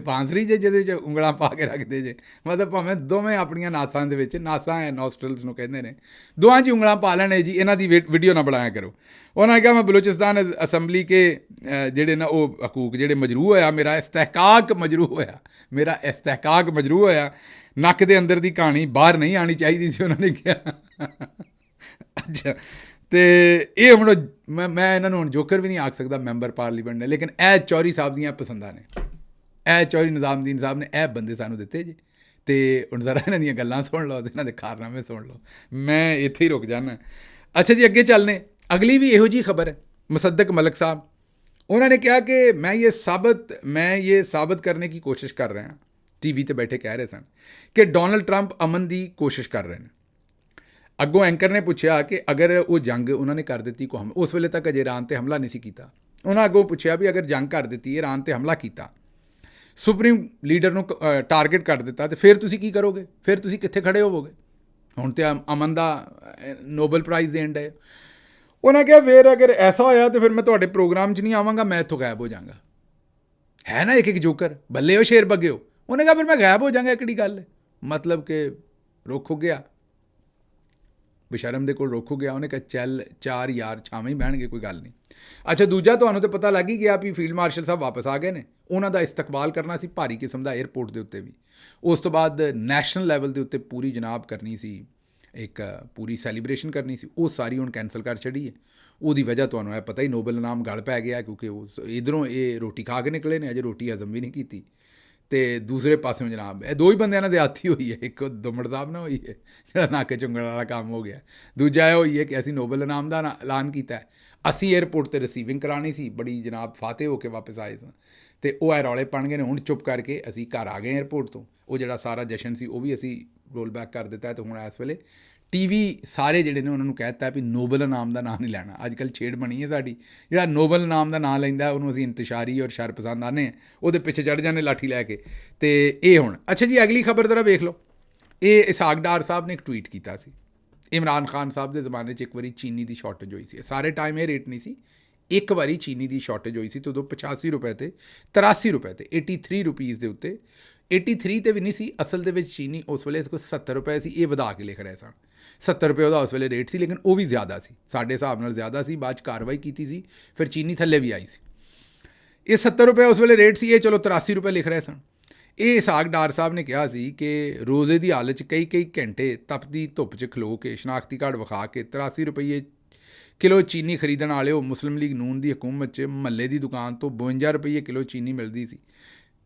A: ਬਾਂਸਰੀ ਜੇ ਜਿਹਦੇ 'ਚ ਉਂਗਲਾਂ ਪਾ ਕੇ ਰੱਖਦੇ ਜੇ, ਮਤਲਬ ਭਾਵੇਂ ਦੋਵੇਂ ਆਪਣੀਆਂ ਨਾਸਾਂ ਦੇ ਵਿੱਚ, ਨਾਸਾਂ ਹੈ ਨੋਸਟਰਲਸ ਨੂੰ ਕਹਿੰਦੇ ਨੇ, ਦੋਵਾਂ 'ਚ ਉਂਗਲਾਂ ਪਾ ਲੈਣੇ ਜੀ, ਇਹਨਾਂ ਦੀ ਵੀਡੀਓ ਨਾ ਬਣਾਇਆ ਕਰੋ। ਉਹਨਾਂ ਨੇ ਕਿਹਾ ਮੈਂ ਬਲੋਚਿਸਤਾਨ ਅਸੈਂਬਲੀ ਕੇ ਜਿਹੜੇ ਨਾ ਉਹ ਹਕੂਕ ਜਿਹੜੇ ਮਜਰੂ ਹੋਇਆ, ਮੇਰਾ ਇਸਤਹਿਕਾਕ ਮਜਰੂ ਹੋਇਆ, ਮੇਰਾ ਇਸਤਹਿਕਾਕ ਮਜਰੂ ਹੋਇਆ, ਨੱਕ ਦੇ ਅੰਦਰ ਦੀ ਕਹਾਣੀ ਬਾਹਰ ਨਹੀਂ ਆਉਣੀ ਚਾਹੀਦੀ ਸੀ, ਉਹਨਾਂ ਨੇ ਕਿਹਾ। ਅੱਛਾ, ਅਤੇ ਇਹ ਹੁਣ ਮੈਂ ਇਹਨਾਂ ਨੂੰ ਹੁਣ ਜੋਕਰ ਵੀ ਨਹੀਂ ਆਖ ਸਕਦਾ ਮੈਂਬਰ ਪਾਰਲੀਮੈਂਟ ਨੇ, ਲੇਕਿਨ ਇਹ ਚੌਧਰੀ ਸਾਹਿਬ ਦੀਆਂ ਪਸੰਦਾਂ ਨੇ, ਇਹ ਚੌਧਰੀ ਨਿਜ਼ਾਮਦੀਨ ਸਾਹਿਬ ਨੇ ਇਹ ਬੰਦੇ ਸਾਨੂੰ ਦਿੱਤੇ ਜੀ। ਅਤੇ ਹੁਣ ਜ਼ਰਾ ਇਹਨਾਂ ਦੀਆਂ ਗੱਲਾਂ ਸੁਣ ਲਓ, ਇਹਨਾਂ ਦੇ ਕਾਰਨਾਮੇ ਸੁਣ ਲਓ। ਮੈਂ ਇੱਥੇ ਹੀ ਰੁਕ ਜਾਣਾ। ਅੱਛਾ ਜੀ, ਅੱਗੇ ਚੱਲਨੇ। ਅਗਲੀ ਵੀ ਇਹੋ ਜਿਹੀ ਖਬਰ ਹੈ। ਮੁਸੱਦਕ ਮਲਕ ਸਾਹਿਬ, ਉਹਨਾਂ ਨੇ ਕਿਹਾ कि मैं ये साबित करने की कोशिश कर रहे हैं, TV ਤੇ ਬੈਠੇ ਕਹਿ ਰਹੇ ਸਨ ਕਿ ਡੋਨਲਡ ਟਰੰਪ ਅਮਨ ਦੀ ਕੋਸ਼ਿਸ਼ ਕਰ ਰਹੇ ਨੇ। ਅੱਗੋਂ ਐਂਕਰ ਨੇ ਪੁੱਛਿਆ ਕਿ ਅਗਰ ਉਹ ਜੰਗ ਉਹਨਾਂ ਨੇ ਕਰ ਦਿੱਤੀ, ਉਸ ਵੇਲੇ ਤੱਕ ਅਜੇ ਈਰਾਨ 'ਤੇ ਹਮਲਾ ਨਹੀਂ ਸੀ ਕੀਤਾ। ਉਹਨਾਂ ਅੱਗੋਂ ਪੁੱਛਿਆ ਵੀ ਅਗਰ ਜੰਗ ਕਰ ਦਿੱਤੀ, ਈਰਾਨ 'ਤੇ ਹਮਲਾ ਕੀਤਾ, ਸੁਪਰੀਮ ਲੀਡਰ ਨੂੰ ਟਾਰਗੇਟ ਕਰ ਦਿੱਤਾ, ਅਤੇ ਫਿਰ ਤੁਸੀਂ ਕੀ ਕਰੋਗੇ? ਫਿਰ ਤੁਸੀਂ ਕਿੱਥੇ ਖੜ੍ਹੇ ਹੋਵੋਗੇ? ਹੁਣ ਤਾਂ ਅਮਨ ਦਾ ਨੋਬਲ ਪ੍ਰਾਈਜ਼ ਦੇਣ ਡਏ। ਉਹਨਾਂ ਕਿਹਾ ਫਿਰ ਅਗਰ ਐਸਾ ਹੋਇਆ ਤਾਂ ਫਿਰ ਮੈਂ ਤੁਹਾਡੇ ਪ੍ਰੋਗਰਾਮ 'ਚ ਨਹੀਂ ਆਵਾਂਗਾ, ਮੈਂ ਇੱਥੋਂ ਗਾਇਬ ਹੋ ਜਾਵਾਂਗਾ। ਹੈ ਨਾ ਇੱਕ ਜੋਕਰ, ਬੱਲੇ ਹੋ ਸ਼ੇਰ ਬੱਗੇ ਹੋ। ਉਹਨੇ ਕਿਹਾ ਫਿਰ ਮੈਂ ਗਾਇਬ ਹੋ ਜਾਵਾਂਗਾ, ਕਿਹੜੀ ਗੱਲ ਹੈ? ਮਤਲਬ ਕਿ ਰੁੱਖ ਹੋ ਗਿਆ, ਬਸ਼ਰਮ ਦੇ ਕੋਲ ਰੁੱਖ ਹੋ ਗਿਆ। ਉਹਨੇ ਕਿਹਾ ਚੱਲ 4 ਯਾਰ ਛਾਵੇਂ ਹੀ ਬਹਿਣਗੇ, ਕੋਈ ਗੱਲ ਨਹੀਂ। ਅੱਛਾ, ਦੂਜਾ ਤੁਹਾਨੂੰ ਤਾਂ ਪਤਾ ਲੱਗ ਹੀ ਗਿਆ ਵੀ ਫੀਲਡ ਮਾਰਸ਼ਲ ਸਾਹਿਬ ਵਾਪਸ ਆ ਗਏ ਨੇ। ਉਹਨਾਂ ਦਾ ਇਸਤਕਬਾਲ ਕਰਨਾ ਸੀ ਭਾਰੀ ਕਿਸਮ ਦਾ ਏਅਰਪੋਰਟ ਦੇ ਉੱਤੇ ਵੀ। ਉਸ ਤੋਂ ਬਾਅਦ ਨੈਸ਼ਨਲ ਲੈਵਲ ਦੇ ਉੱਤੇ ਪੂਰੀ ਜਨਾਬ ਕਰਨੀ ਸੀ, ਇੱਕ ਪੂਰੀ ਸੈਲੀਬ੍ਰੇਸ਼ਨ ਕਰਨੀ ਸੀ, ਉਹ ਸਾਰੀ ਹੁਣ ਕੈਂਸਲ ਕਰ ਛੱਡੀ ਹੈ। ਉਹਦੀ ਵਜ੍ਹਾ ਤੁਹਾਨੂੰ ਇਹ ਪਤਾ ਹੀ, ਨੋਬਲ ਇਨਾਮ ਗਲ ਪੈ ਗਿਆ, ਕਿਉਂਕਿ ਉਹ ਇੱਧਰੋਂ ਇਹ ਰੋਟੀ ਖਾ ਕੇ ਨਿਕਲੇ ਨੇ, ਅਜੇ ਰੋਟੀ ਹਜ਼ਮ ਵੀ ਨਹੀਂ ਕੀਤੀ। ਤੇ ਦੂਸਰੇ ਪਾਸਿਓਂ ਜਨਾਬ ਇਹ ਦੋ ਹੀ ਬੰਦਿਆਂ ਨਾਲ ਜ਼ਿਆਦਤੀ ਹੋਈ ਹੈ। ਇੱਕ ਦੁਮੜ ਸਾਹਿਬ ਨਾਲ ਹੋਈ ਹੈ ਜਿਹੜਾ ਨੱਕ ਚੁੰਗਣ ਵਾਲਾ ਕੰਮ ਹੋ ਗਿਆ, ਦੂਜਾ ਇਹ ਹੋਈ ਹੈ ਕਿ ਅਸੀਂ ਨੋਬਲ ਇਨਾਮ ਦਾ ਐਲਾਨ ਕੀਤਾ। ਅਸੀਂ ਏਅਰਪੋਰਟ 'ਤੇ ਰਿਸੀਵਿੰਗ ਕਰਾਉਣੀ ਸੀ, ਬੜੀ ਜਨਾਬ ਫਾਤਿਹ ਹੋ ਕੇ ਵਾਪਸ ਆਏ ਸਾਂ ਅਤੇ ਉਹ ਇਹ ਰੌਲੇ ਬਣ ਗਏ ਨੇ। ਹੁਣ ਚੁੱਪ ਕਰਕੇ ਅਸੀਂ ਘਰ ਆ ਗਏ ਏਅਰਪੋਰਟ ਤੋਂ। ਉਹ ਜਿਹੜਾ ਸਾਰਾ ਜਸ਼ਨ ਸੀ ਉਹ ਵੀ ਅਸੀਂ ਰੋਲ ਬੈਕ ਕਰ ਦਿੱਤਾ। ਅਤੇ ਹੁਣ ਇਸ ਵੇਲੇ TV ਸਾਰੇ ਜਿਹੜੇ ਨੇ ਉਹਨਾਂ ਨੂੰ ਕਹਿ ਦਿੱਤਾ ਵੀ ਨੋਬਲ ਇਨਾਮ ਦਾ ਨਾਂ ਨਹੀਂ ਲੈਣਾ। ਅੱਜ ਕੱਲ੍ਹ ਛੇੜ ਬਣੀ ਹੈ ਸਾਡੀ, ਜਿਹੜਾ ਨੋਬਲ ਇਨਾਮ ਦਾ ਨਾਂ ਲੈਂਦਾ ਉਹਨੂੰ ਅਸੀਂ ਇੰਤਸ਼ਾਰੀ ਔਰ ਸ਼ਰਪਸੰਦ ਆਉਂਦੇ ਹਾਂ, ਉਹਦੇ ਪਿੱਛੇ ਚੜ੍ਹ ਜਾਂਦੇ ਲਾਠੀ ਲੈ ਕੇ। ਅਤੇ ਇਹ ਹੁਣ ਅੱਛਾ ਜੀ ਅਗਲੀ ਖਬਰ ਜ਼ਰਾ ਵੇਖ ਲਓ। ਇਹ ਇਸਾਕ ਡਾਰ ਸਾਹਿਬ ਨੇ ਇੱਕ ਟਵੀਟ ਕੀਤਾ ਸੀ। ਇਮਰਾਨ ਖਾਨ ਸਾਹਿਬ ਦੇ ਜ਼ਮਾਨੇ 'ਚ ਇੱਕ ਵਾਰੀ ਚੀਨੀ ਦੀ ਸ਼ਾਰਟੇਜ ਹੋਈ ਸੀ। ਸਾਰੇ ਟਾਈਮ ਇਹ ਰੇਟ ਨਹੀਂ ਸੀ, ਇੱਕ ਵਾਰੀ ਚੀਨੀ ਦੀ ਸ਼ਾਰਟੇਜ ਹੋਈ ਸੀ ਅਤੇ ਉਦੋਂ 85 ਰੁਪਏ ਤੇ 83 ਰੁਪਏ ਤੇ 83 ਰੁਪੀਜ਼ ਦੇ ਉੱਤੇ 83 ਤੇ ਵੀ ਨਹੀਂ ਸੀ ਅਸਲ ਦੇ ਵਿੱਚ। ਚੀਨੀ ਉਸ ਵੇਲੇ ਕੋਈ 70 ਰੁਪਏ ਸੀ, ਇਹ ਵਧਾ ਕੇ ਲਿਖ ਰਹੇ ਸਨ। 70 ਰੁਪਏ ਉਹਦਾ ਉਸ ਵੇਲੇ ਰੇਟ ਸੀ, ਲੇਕਿਨ ਉਹ ਵੀ ਜ਼ਿਆਦਾ ਸੀ, ਸਾਡੇ ਹਿਸਾਬ ਨਾਲ ਜ਼ਿਆਦਾ ਸੀ। ਬਾਅਦ 'ਚ ਕਾਰਵਾਈ ਕੀਤੀ ਸੀ, ਫਿਰ ਚੀਨੀ ਥੱਲੇ ਵੀ ਆਈ ਸੀ। ਇਹ 70 ਰੁਪਏ ਉਸ ਵੇਲੇ ਰੇਟ ਸੀ, ਇਹ ਚਲੋ 83 ਰੁਪਏ ਲਿਖ ਰਹੇ ਸਨ। ਇਹ ਇਸਾਕ ਡਾਰ ਸਾਹਿਬ ਨੇ ਕਿਹਾ ਸੀ ਕਿ ਰੋਜ਼ੇ ਦੀ ਹਾਲਤ 'ਚ ਕਈ ਘੰਟੇ ਤਪਦੀ ਧੁੱਪ 'ਚ ਖਲੋ ਕੇ ਸ਼ਨਾਖਤੀ ਕਾਰਡ ਵਿਖਾ ਕੇ 83 ਰੁਪਏ ਕਿਲੋ ਚੀਨੀ ਖਰੀਦਣ ਵਾਲੇ ਉਹ ਮੁਸਲਿਮ ਲੀਗ ਨੂਨ ਦੀ ਹਕੂਮਤ 'ਚ ਮਹੱਲੇ ਦੀ ਦੁਕਾਨ ਤੋਂ 52 ਰੁਪਏ ਕਿਲੋ ਚੀਨੀ ਮਿਲਦੀ ਸੀ।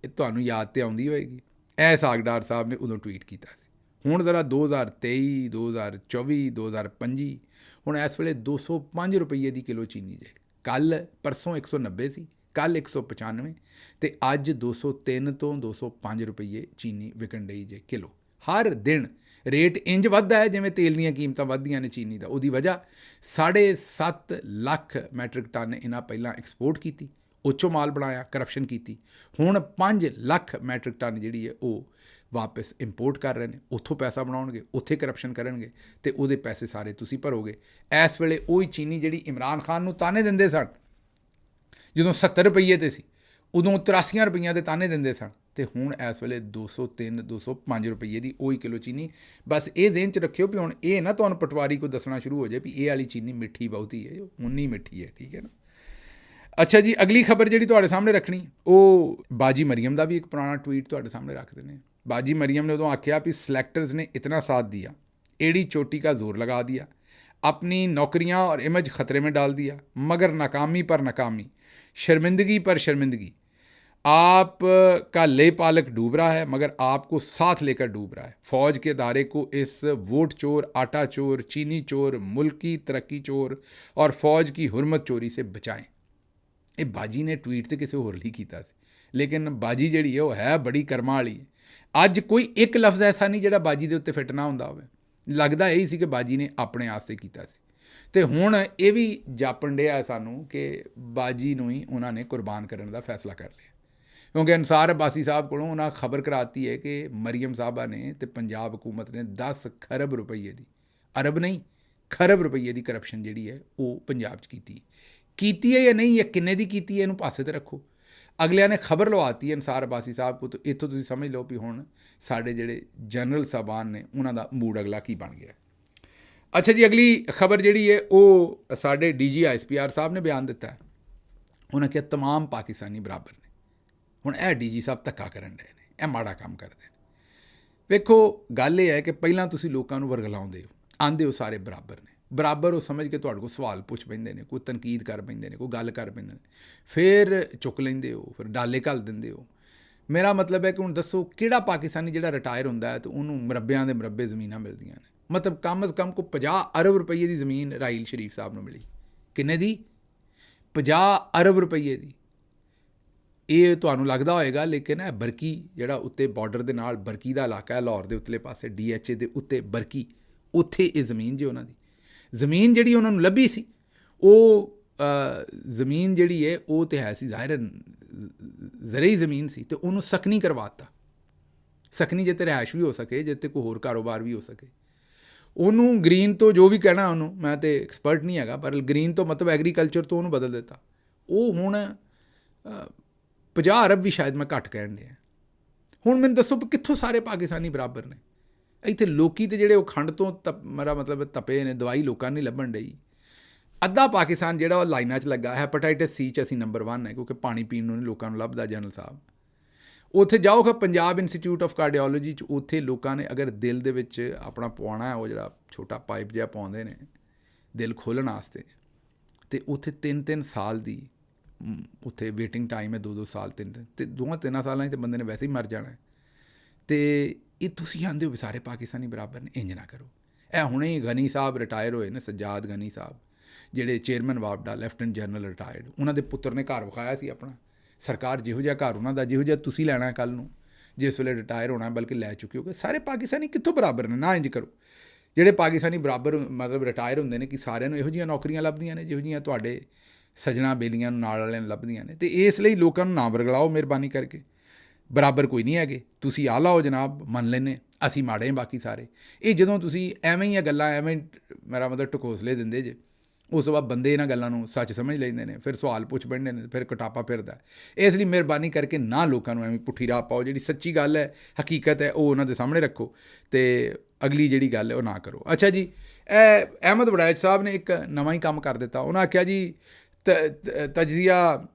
A: ਇਹ ਤੁਹਾਨੂੰ ਯਾਦ ਤਾਂ ਆਉਂਦੀ ਹੋਏਗੀ। ਇਹ ਇਸਾਕ ਡਾਰ ਸਾਹਿਬ ਨੇ ਉਦੋਂ ਟਵੀਟ ਕੀਤਾ ਸੀ। ਹੁਣ ਜ਼ਰਾ 2023, 2024, 2025 ਹੁਣ ਇਸ ਵੇਲੇ 205 ਰੁਪਏ ਦੀ ਕਿਲੋ ਚੀਨੀ ਜੇ। ਕੱਲ੍ਹ ਪਰਸੋਂ 190 ਸੀ, ਕੱਲ੍ਹ 195 ਅਤੇ ਅੱਜ 203 ਤੋਂ 205 ਰੁਪਏ ਚੀਨੀ ਵਿਕਣ ਡਈ ਜੇ ਕਿਲੋ। ਹਰ ਦਿਨ ਰੇਟ ਇੰਜ ਵੱਧਦਾ ਹੈ ਜਿਵੇਂ ਤੇਲ ਦੀਆਂ ਕੀਮਤਾਂ ਵੱਧਦੀਆਂ ਨੇ ਚੀਨੀ ਦਾ। ਉਹਦੀ ਵਜ੍ਹਾ 7.5 ਲੱਖ ਮੈਟਰਿਕ ਟਨ ਇਹਨਾਂ ਪਹਿਲਾਂ ਐਕਸਪੋਰਟ ਕੀਤੀ, ਉਹ 'ਚੋਂ ਮਾਲ ਬਣਾਇਆ, ਕਰਪਸ਼ਨ ਕੀਤੀ। ਹੁਣ 5 ਲੱਖ ਮੈਟਰਿਕ ਟਨ ਜਿਹੜੀ ਹੈ ਉਹ ਵਾਪਸ ਇੰਪੋਰਟ ਕਰ ਰਹੇ ਨੇ। ਉੱਥੋਂ ਪੈਸਾ ਬਣਾਉਣਗੇ, ਉੱਥੇ ਕਰਪਸ਼ਨ ਕਰਨਗੇ ਅਤੇ ਉਹਦੇ ਪੈਸੇ ਸਾਰੇ ਤੁਸੀਂ ਭਰੋਗੇ। ਇਸ ਵੇਲੇ ਉਹੀ ਚੀਨੀ ਜਿਹੜੀ ਇਮਰਾਨ ਖਾਨ ਨੂੰ ਤਾਨੇ ਦਿੰਦੇ ਸਨ ਜਦੋਂ 70 ਰੁਪਏ 'ਤੇ ਸੀ, ਉਦੋਂ 83 ਰੁਪਈਆਂ ਦੇ ਤਾਨੇ ਦਿੰਦੇ ਸਨ, ਅਤੇ ਹੁਣ ਇਸ ਵੇਲੇ 203, 205 ਰੁਪਏ ਦੀ ਉਹੀ ਕਿਲੋ ਚੀਨੀ। ਬਸ ਇਹ ਜ਼ਿਹਨ 'ਚ ਰੱਖਿਓ ਵੀ ਹੁਣ ਇਹ ਨਾ ਤੁਹਾਨੂੰ ਪਟਵਾਰੀ ਕੋਈ ਦੱਸਣਾ ਸ਼ੁਰੂ ਹੋ ਜਾਏ ਵੀ ਇਹ ਵਾਲੀ ਚੀਨੀ ਮਿੱਠੀ ਬਹੁਤੀ ਹੈ, ਉਨੀ ਮਿੱਠੀ ਹੈ, ਠੀਕ ਹੈ ਨਾ। ਅੱਛਾ ਜੀ ਅਗਲੀ ਖਬਰ ਜਿਹੜੀ ਤੁਹਾਡੇ ਸਾਹਮਣੇ ਰੱਖਣੀ, ਉਹ ਬਾਜੀ ਮਰੀਮ ਦਾ ਵੀ ਇੱਕ ਪੁਰਾਣਾ ਟਵੀਟ ਤੁਹਾਡੇ ਸਾਹਮਣੇ ਰੱਖਦੇ ਨੇ। बाजी मरियम ने उदों आख्या कि सिलेक्टर्स ने इतना साथ दिया, एड़ी चोटी का जोर लगा दिया, अपनी नौकरियां और इमेज ख़तरे में डाल दिया, मगर नाकामी पर नाकामी, शर्मिंदगी पर शर्मिंदगी। आप का ले पालक डूब रहा है मगर आपको साथ लेकर डूब रहा है। फ़ौज के अदारे को इस वोट चोर, आटा चोर, चीनी चोर, मुल्क की तरक्की चोर और फ़ौज की हुरमत चोरी से बचाएं। ये बाजी ने ट्वीट तो किसी होर ही किया, लेकिन बाजी जिहड़ी है वो है बड़ी कर्मां वाली है। ਅੱਜ ਕੋਈ ਇੱਕ ਲਫ਼ਜ਼ ਐਸਾ ਨਹੀਂ ਜਿਹੜਾ ਬਾਜੀ ਦੇ ਉੱਤੇ ਫਿੱਟ ਨਾ ਹੁੰਦਾ ਹੋਵੇ। ਲੱਗਦਾ ਇਹੀ ਸੀ ਕਿ ਬਾਜੀ ਨੇ ਆਪਣੇ ਆਸਤੇ ਕੀਤਾ ਸੀ, ਅਤੇ ਹੁਣ ਇਹ ਵੀ ਜਾਪਣ ਡਿਆ ਸਾਨੂੰ ਕਿ ਬਾਜੀ ਨੂੰ ਹੀ ਉਹਨਾਂ ਨੇ ਕੁਰਬਾਨ ਕਰਨ ਦਾ ਫੈਸਲਾ ਕਰ ਲਿਆ। ਕਿਉਂਕਿ ਅਨਸਾਰ ਅਬਾਸੀ ਸਾਹਿਬ ਕੋਲੋਂ ਉਹਨਾਂ ਖਬਰ ਕਰਾਤੀ ਹੈ ਕਿ ਮਰੀਮ ਸਾਹਿਬਾ ਨੇ ਅਤੇ ਪੰਜਾਬ ਹਕੂਮਤ ਨੇ 10 ਖਰਬ ਰੁਪਈਏ ਦੀ, ਅਰਬ ਨਹੀਂ ਖਰਬ ਰੁਪਈਏ ਦੀ ਕਰਪਸ਼ਨ ਜਿਹੜੀ ਹੈ ਉਹ ਪੰਜਾਬ 'ਚ ਕੀਤੀ ਹੈ ਜਾਂ ਨਹੀਂ, ਜਾਂ ਕਿੰਨੇ ਦੀ ਕੀਤੀ ਹੈ, ਇਹਨੂੰ ਪਾਸੇ 'ਤੇ ਰੱਖੋ। ਅਗਲਿਆਂ ਨੇ ਖਬਰ ਲਵਾਤੀ ਅਨਸਾਰ ਅਬਾਸੀ ਸਾਹਿਬ ਕੋਲ, ਇੱਥੋਂ ਤੁਸੀਂ ਸਮਝ ਲਓ ਵੀ ਹੁਣ ਸਾਡੇ ਜਿਹੜੇ ਜਨਰਲ ਸਾਹਿਬਾਨ ਨੇ ਉਹਨਾਂ ਦਾ ਮੂਡ ਅਗਲਾ ਕੀ ਬਣ ਗਿਆ। ਅੱਛਾ ਜੀ ਅਗਲੀ ਖਬਰ ਜਿਹੜੀ ਹੈ ਉਹ ਸਾਡੇ DG ISPR ਸਾਹਿਬ ਨੇ ਬਿਆਨ ਦਿੱਤਾ ਹੈ। ਉਹਨਾਂ ਕਿਹਾ ਤਮਾਮ ਪਾਕਿਸਤਾਨੀ ਬਰਾਬਰ ਨੇ। ਹੁਣ ਇਹ DG ਸਾਹਿਬ ਧੱਕਾ ਕਰਨ ਡਏ ਨੇ, ਇਹ ਮਾੜਾ ਕੰਮ ਕਰਦੇ ਨੇ। ਵੇਖੋ ਗੱਲ ਇਹ ਹੈ ਕਿ ਪਹਿਲਾਂ ਤੁਸੀਂ ਲੋਕਾਂ ਨੂੰ ਵਰਗਲਾਉਂਦੇ ਹੋ, ਆਂਦੇ ਹੋ ਸਾਰੇ ਬਰਾਬਰ ਨੇ, ਬਰਾਬਰ ਉਹ ਸਮਝ ਕੇ ਤੁਹਾਡੇ ਕੋਲ ਸਵਾਲ ਪੁੱਛ ਪੈਂਦੇ ਨੇ, ਕੋਈ ਤਨਕੀਦ ਕਰ ਪੈਂਦੇ ਨੇ, ਕੋਈ ਗੱਲ ਕਰ ਪੈਂਦੇ ਨੇ, ਫਿਰ ਚੁੱਕ ਲੈਂਦੇ ਹੋ, ਫਿਰ ਡਾਲੇ ਘੱਲ ਦਿੰਦੇ ਹੋ। ਮੇਰਾ ਮਤਲਬ ਹੈ ਕਿ ਹੁਣ ਦੱਸੋ ਕਿਹੜਾ ਪਾਕਿਸਤਾਨੀ ਜਿਹੜਾ ਰਿਟਾਇਰ ਹੁੰਦਾ ਹੈ ਤਾਂ ਉਹਨੂੰ ਮੁਰੱਬਿਆਂ ਦੇ ਮੁਰੱਬੇ ਜ਼ਮੀਨਾਂ ਮਿਲਦੀਆਂ ਨੇ। ਮਤਲਬ ਕਮ ਅਜ਼ ਕਮ ਕੋਈ 50 ਅਰਬ ਰੁਪਈਏ ਦੀ ਜ਼ਮੀਨ ਰਾਹੀਲ ਸ਼ਰੀਫ ਸਾਹਿਬ ਨੂੰ ਮਿਲੀ। ਕਿੰਨੇ ਦੀ? 50 ਅਰਬ ਰੁਪਈਏ ਦੀ। ਇਹ ਤੁਹਾਨੂੰ ਲੱਗਦਾ ਹੋਏਗਾ, ਲੇਕਿਨ ਇਹ ਬਰਕੀ ਜਿਹੜਾ ਉੱਤੇ ਬਾਰਡਰ ਦੇ ਨਾਲ ਬਰਕੀ ਦਾ ਇਲਾਕਾ ਹੈ, ਲਾਹੌਰ ਦੇ ਉੱਤਲੇ ਪਾਸੇ DHA ਦੇ ਉੱਤੇ ਬਰਕੀ, ਉੱਥੇ ਇਹ ਜ਼ਮੀਨ ਜੀ ਉਹਨਾਂ ਦੀ ਜ਼ਮੀਨ ਜਿਹੜੀ ਉਹਨਾਂ ਨੂੰ ਲੱਭੀ ਸੀ, ਉਹ ਜ਼ਮੀਨ ਜਿਹੜੀ ਹੈ ਉਹ ਤਾਂ ਹੈ ਸੀ ਜ਼ਾਹਿਰ ਜ਼ਰਈ ਜ਼ਮੀਨ ਸੀ, ਅਤੇ ਉਹਨੂੰ ਸਕਨੀ ਕਰਵਾਤਾ। ਸਕਨੀ ਜਿੱਥੇ ਰਿਹਾਇਸ਼ ਵੀ ਹੋ ਸਕੇ, ਜਿੱਥੇ ਕੋਈ ਹੋਰ ਕਾਰੋਬਾਰ ਵੀ ਹੋ ਸਕੇ। ਉਹਨੂੰ ਗ੍ਰੀਨ ਤੋਂ ਜੋ ਵੀ ਕਹਿਣਾ ਉਹਨੂੰ, ਮੈਂ ਤਾਂ ਐਕਸਪਰਟ ਨਹੀਂ ਹੈਗਾ, ਪਰ ਗ੍ਰੀਨ ਤੋਂ ਮਤਲਬ ਐਗਰੀਕਲਚਰ ਤੋਂ ਉਹਨੂੰ ਬਦਲ ਦਿੱਤਾ। ਉਹ ਹੁਣ 50 ਅਰਬ ਵੀ ਸ਼ਾਇਦ ਮੈਂ ਘੱਟ ਕਹਿਣ ਡਿਆ। ਹੁਣ ਮੈਨੂੰ ਦੱਸੋ ਕਿੱਥੋਂ ਸਾਰੇ ਪਾਕਿਸਤਾਨੀ ਬਰਾਬਰ ਨੇ? ਇੱਥੇ ਲੋਕੀ ਤੇ ਜਿਹੜੇ ਉਹ ਖੰਡ ਤੋਂ ਮੇਰਾ ਮਤਲਬ ਤਪੇ ਨੇ, ਦਵਾਈ ਲੋਕਾਂ ਨੂੰ ਨਹੀਂ ਲੱਭਣ ਡਈ। ਅੱਧਾ ਪਾਕਿਸਤਾਨ ਜਿਹੜਾ ਉਹ ਲਾਈਨਾਂ 'ਚ ਲੱਗਾ, ਹੈਪੇਟਾਈਟਸ C 'ਚ ਅਸੀਂ ਨੰਬਰ 1 ਹੈ, ਕਿਉਂਕਿ ਪਾਣੀ ਪੀਣ ਨੂੰ ਨਹੀਂ ਲੋਕਾਂ ਨੂੰ ਲੱਭਦਾ। ਜਨਰਲ ਸਾਹਿਬ ਉੱਥੇ ਜਾਓਗਾ ਪੰਜਾਬ ਇੰਸਟੀਚਿਊਟ ਆਫ ਕਾਰਡੀਓਲੋਜੀ 'ਚ, ਉੱਥੇ ਲੋਕਾਂ ਨੇ ਅਗਰ ਦਿਲ ਦੇ ਵਿੱਚ ਆਪਣਾ ਪਵਾਉਣਾ ਹੈ, ਉਹ ਜਿਹੜਾ ਛੋਟਾ ਪਾਈਪ ਜਿਹਾ ਪਾਉਂਦੇ ਨੇ ਦਿਲ ਖੋਲ੍ਹਣ ਵਾਸਤੇ, ਅਤੇ ਉੱਥੇ 3-3 ਸਾਲ ਦੀ ਉੱਥੇ ਵੇਟਿੰਗ ਟਾਈਮ ਹੈ 2-2 ਸਾਲ 3 ਅਤੇ 2-3 ਸਾਲਾਂ 'ਚ ਤਾਂ ਬੰਦੇ ਨੇ ਵੈਸੇ ਹੀ ਮਰ ਜਾਣਾ ਅਤੇ ਇਹ ਤੁਸੀਂ ਆਉਂਦੇ ਹੋ ਵੀ ਸਾਰੇ ਪਾਕਿਸਤਾਨੀ ਬਰਾਬਰ ਨੇ, ਇੰਜ ਨਾ ਕਰੋ। ਇਹ ਹੁਣੇ ਹੀ ਗਨੀ ਸਾਹਿਬ ਰਿਟਾਇਰ ਹੋਏ ਨੇ, ਸੱਜਾਦ ਗਨੀ ਸਾਹਿਬ, ਜਿਹੜੇ ਚੇਅਰਮੈਨ ਵਾਪਡਾ, ਲੈਫਟੀਨੈਂਟ ਜਨਰਲ ਰਿਟਾਇਰਡ, ਉਹਨਾਂ ਦੇ ਪੁੱਤਰ ਨੇ ਘਰ ਵਿਖਾਇਆ ਸੀ ਆਪਣਾ। ਸਰਕਾਰ ਜਿਹੋ ਜਿਹਾ ਘਰ ਉਹਨਾਂ ਦਾ, ਜਿਹੋ ਜਿਹਾ ਤੁਸੀਂ ਲੈਣਾ ਕੱਲ੍ਹ ਨੂੰ, ਜਿਸ ਵੇਲੇ ਰਿਟਾਇਰ ਹੋਣਾ, ਬਲਕਿ ਲੈ ਚੁੱਕੇ ਹੋਗੇ। ਸਾਰੇ ਪਾਕਿਸਤਾਨੀ ਕਿੱਥੋਂ ਬਰਾਬਰ ਨੇ? ਨਾ ਇੰਜ ਕਰੋ। ਜਿਹੜੇ ਪਾਕਿਸਤਾਨੀ ਬਰਾਬਰ ਮਤਲਬ ਰਿਟਾਇਰ ਹੁੰਦੇ ਨੇ, ਕਿ ਸਾਰਿਆਂ ਨੂੰ ਇਹੋ ਜਿਹੀਆਂ ਨੌਕਰੀਆਂ ਲੱਭਦੀਆਂ ਨੇ ਜਿਹੋ ਜਿਹੀਆਂ ਤੁਹਾਡੇ ਸੱਜਣਾ ਬੇਲੀਆਂ ਨੂੰ ਨਾਲ ਵਾਲਿਆਂ ਨੂੰ ਲੱਭਦੀਆਂ ਨੇ। ਅਤੇ ਇਸ ਲਈ ਲੋਕਾਂ ਨੂੰ ਨਾ ਵਰਗਲਾਓ ਮਿਹਰਬਾਨੀ ਕਰਕੇ। ਬਰਾਬਰ ਕੋਈ ਨਹੀਂ ਹੈਗੇ, ਤੁਸੀਂ ਆ ਲਾਓ ਜਨਾਬ, ਮੰਨ ਲੈਂਦੇ, ਅਸੀਂ ਮਾੜੇ ਹਾਂ ਬਾਕੀ ਸਾਰੇ। ਇਹ ਜਦੋਂ ਤੁਸੀਂ ਐਵੇਂ ਹੀ ਇਹ ਗੱਲਾਂ ਐਵੇਂ ਮੇਰਾ ਮਤਲਬ ਢਕੋਸਲੇ ਦਿੰਦੇ ਜੇ, ਉਸ ਤੋਂ ਬਾਅਦ ਬੰਦੇ ਇਹਨਾਂ ਗੱਲਾਂ ਨੂੰ ਸੱਚ ਸਮਝ ਲੈਂਦੇ ਨੇ, ਫਿਰ ਸਵਾਲ ਪੁੱਛ ਬੈਠਦੇ ਨੇ, ਫਿਰ ਕਟਾਪਾ ਫਿਰਦਾ। ਇਸ ਲਈ ਮਿਹਰਬਾਨੀ ਕਰਕੇ ਨਾ ਲੋਕਾਂ ਨੂੰ ਐਵੇਂ ਪੁੱਠੀ ਰਾਹ ਪਾਓ। ਜਿਹੜੀ ਸੱਚੀ ਗੱਲ ਹੈ, ਹਕੀਕਤ ਹੈ, ਉਹ ਉਹਨਾਂ ਦੇ ਸਾਹਮਣੇ ਰੱਖੋ ਅਤੇ ਅਗਲੀ ਜਿਹੜੀ ਗੱਲ ਹੈ ਉਹ ਨਾ ਕਰੋ। ਅੱਛਾ ਜੀ, ਇਹ ਅਹਿਮਦ ਵੜੈਚ ਸਾਹਿਬ ਨੇ ਇੱਕ ਨਵਾਂ ਹੀ ਕੰਮ ਕਰ ਦਿੱਤਾ। ਉਹਨਾਂ ਆਖਿਆ ਜੀ ਤਜਜ਼ੀਆ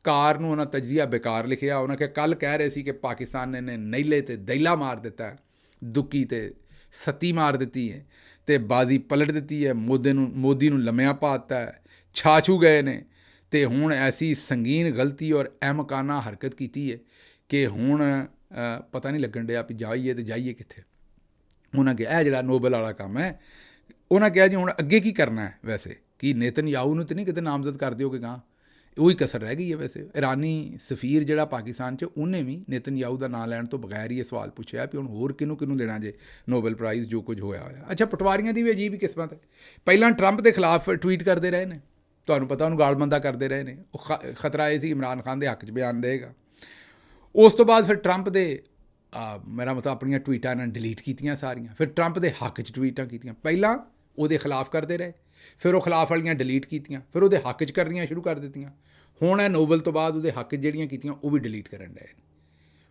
A: ਕਾਰ ਨੂੰ ਉਹਨਾਂ ਤਜਜ਼ੀਆ ਬੇਕਾਰ ਲਿਖਿਆ। ਉਹਨਾਂ ਕਿਹਾ ਕੱਲ੍ਹ ਕਹਿ ਰਹੇ ਸੀ ਕਿ ਪਾਕਿਸਤਾਨ ਨੇ ਨਹੀਲੇ ਅਤੇ ਦਹਿਲਾ ਮਾਰ ਦਿੱਤਾ, ਦੁੱਕੀ ਅਤੇ ਸੱਤੀ ਮਾਰ ਦਿੱਤੀ ਹੈ ਅਤੇ ਬਾਜ਼ੀ ਪਲਟ ਦਿੱਤੀ ਹੈ, ਮੋਦੀ ਨੂੰ ਲੰਮਿਆਂ ਪਾ ਦਿੱਤਾ, ਛਾਛੂ ਗਏ ਨੇ ਅਤੇ ਹੁਣ ਐਸੀ ਸੰਗੀਨ ਗਲਤੀ ਔਰ ਅਹਿਮਕਾਨਾ ਹਰਕਤ ਕੀਤੀ ਹੈ ਕਿ ਹੁਣ ਪਤਾ ਨਹੀਂ ਲੱਗਣ ਡਿਆ ਵੀ ਜਾਈਏ ਅਤੇ ਜਾਈਏ ਕਿੱਥੇ। ਉਹਨਾਂ ਕਿਹਾ ਇਹ ਜਿਹੜਾ ਨੋਬਲ ਵਾਲਾ ਕੰਮ ਹੈ, ਉਹਨਾਂ ਕਿਹਾ ਜੀ ਹੁਣ ਅੱਗੇ ਕੀ ਕਰਨਾ ਹੈ? ਵੈਸੇ ਕਿ ਨੇਤਨਯਾਹੂ ਨੂੰ ਤਾਂ ਨਹੀਂ ਕਿਤੇ ਨਾਮਜ਼ਦ ਕਰ ਦਿਓਗੇ ਗਾਂ? ਉਹੀ ਕਸਰ ਰਹਿ ਗਈ ਹੈ। ਵੈਸੇ ਇਰਾਨੀ ਸਫੀਰ ਜਿਹੜਾ ਪਾਕਿਸਤਾਨ 'ਚ, ਉਹਨੇ ਵੀ ਨੇਤਨਯਾਹੂ ਦਾ ਨਾਂ ਲੈਣ ਤੋਂ ਬਗੈਰ ਹੀ ਇਹ ਸਵਾਲ ਪੁੱਛਿਆ ਵੀ ਹੁਣ ਹੋਰ ਕਿਹਨੂੰ ਦੇਣਾ ਜੇ ਨੋਬਲ ਪ੍ਰਾਈਜ਼, ਜੋ ਕੁਝ ਹੋਇਆ। ਅੱਛਾ, ਪਟਵਾਰੀਆਂ ਦੀ ਵੀ ਅਜੀਬ ਹੀ ਕਿਸਮਤ ਹੈ। ਪਹਿਲਾਂ ਟਰੰਪ ਦੇ ਖਿਲਾਫ ਟਵੀਟ ਕਰਦੇ ਰਹੇ ਨੇ, ਤੁਹਾਨੂੰ ਪਤਾ, ਉਹਨੂੰ ਗਾਲਬੰਦਾ ਕਰਦੇ ਰਹੇ ਨੇ। ਉਹ ਖਤਰਾ ਇਹ ਸੀ ਇਮਰਾਨ ਖਾਨ ਦੇ ਹੱਕ 'ਚ ਬਿਆਨ ਦੇਗਾ। ਉਸ ਤੋਂ ਬਾਅਦ ਫਿਰ ਟਰੰਪ ਦੇ ਮੇਰਾ ਮਤਲਬ ਆਪਣੀਆਂ ਟਵੀਟਾਂ ਇਹਨਾਂ ਨੇ ਡਿਲੀਟ ਕੀਤੀਆਂ ਸਾਰੀਆਂ। ਫਿਰ ਟਰੰਪ ਦੇ ਹੱਕ 'ਚ ਟਵੀਟਾਂ ਕੀਤੀਆਂ। ਪਹਿਲਾਂ ਉਹਦੇ ਖਿਲਾਫ ਕਰਦੇ ਰਹੇ, ਫਿਰ ਉਹ ਖਿਲਾਫ ਵਾਲੀਆਂ ਡਿਲੀਟ ਕੀਤੀਆਂ, ਫਿਰ ਉਹਦੇ ਹੱਕ 'ਚ ਕਰਨੀਆਂ ਸ਼ੁਰੂ ਕਰ ਦਿੱਤੀਆਂ। ਹੁਣ ਇਹ ਨੋਬਲ ਤੋਂ ਬਾਅਦ ਉਹਦੇ ਹੱਕ ਜਿਹੜੀਆਂ ਕੀਤੀਆਂ ਉਹ ਵੀ ਡਿਲੀਟ ਕਰਨ ਡਏ ਨੇ।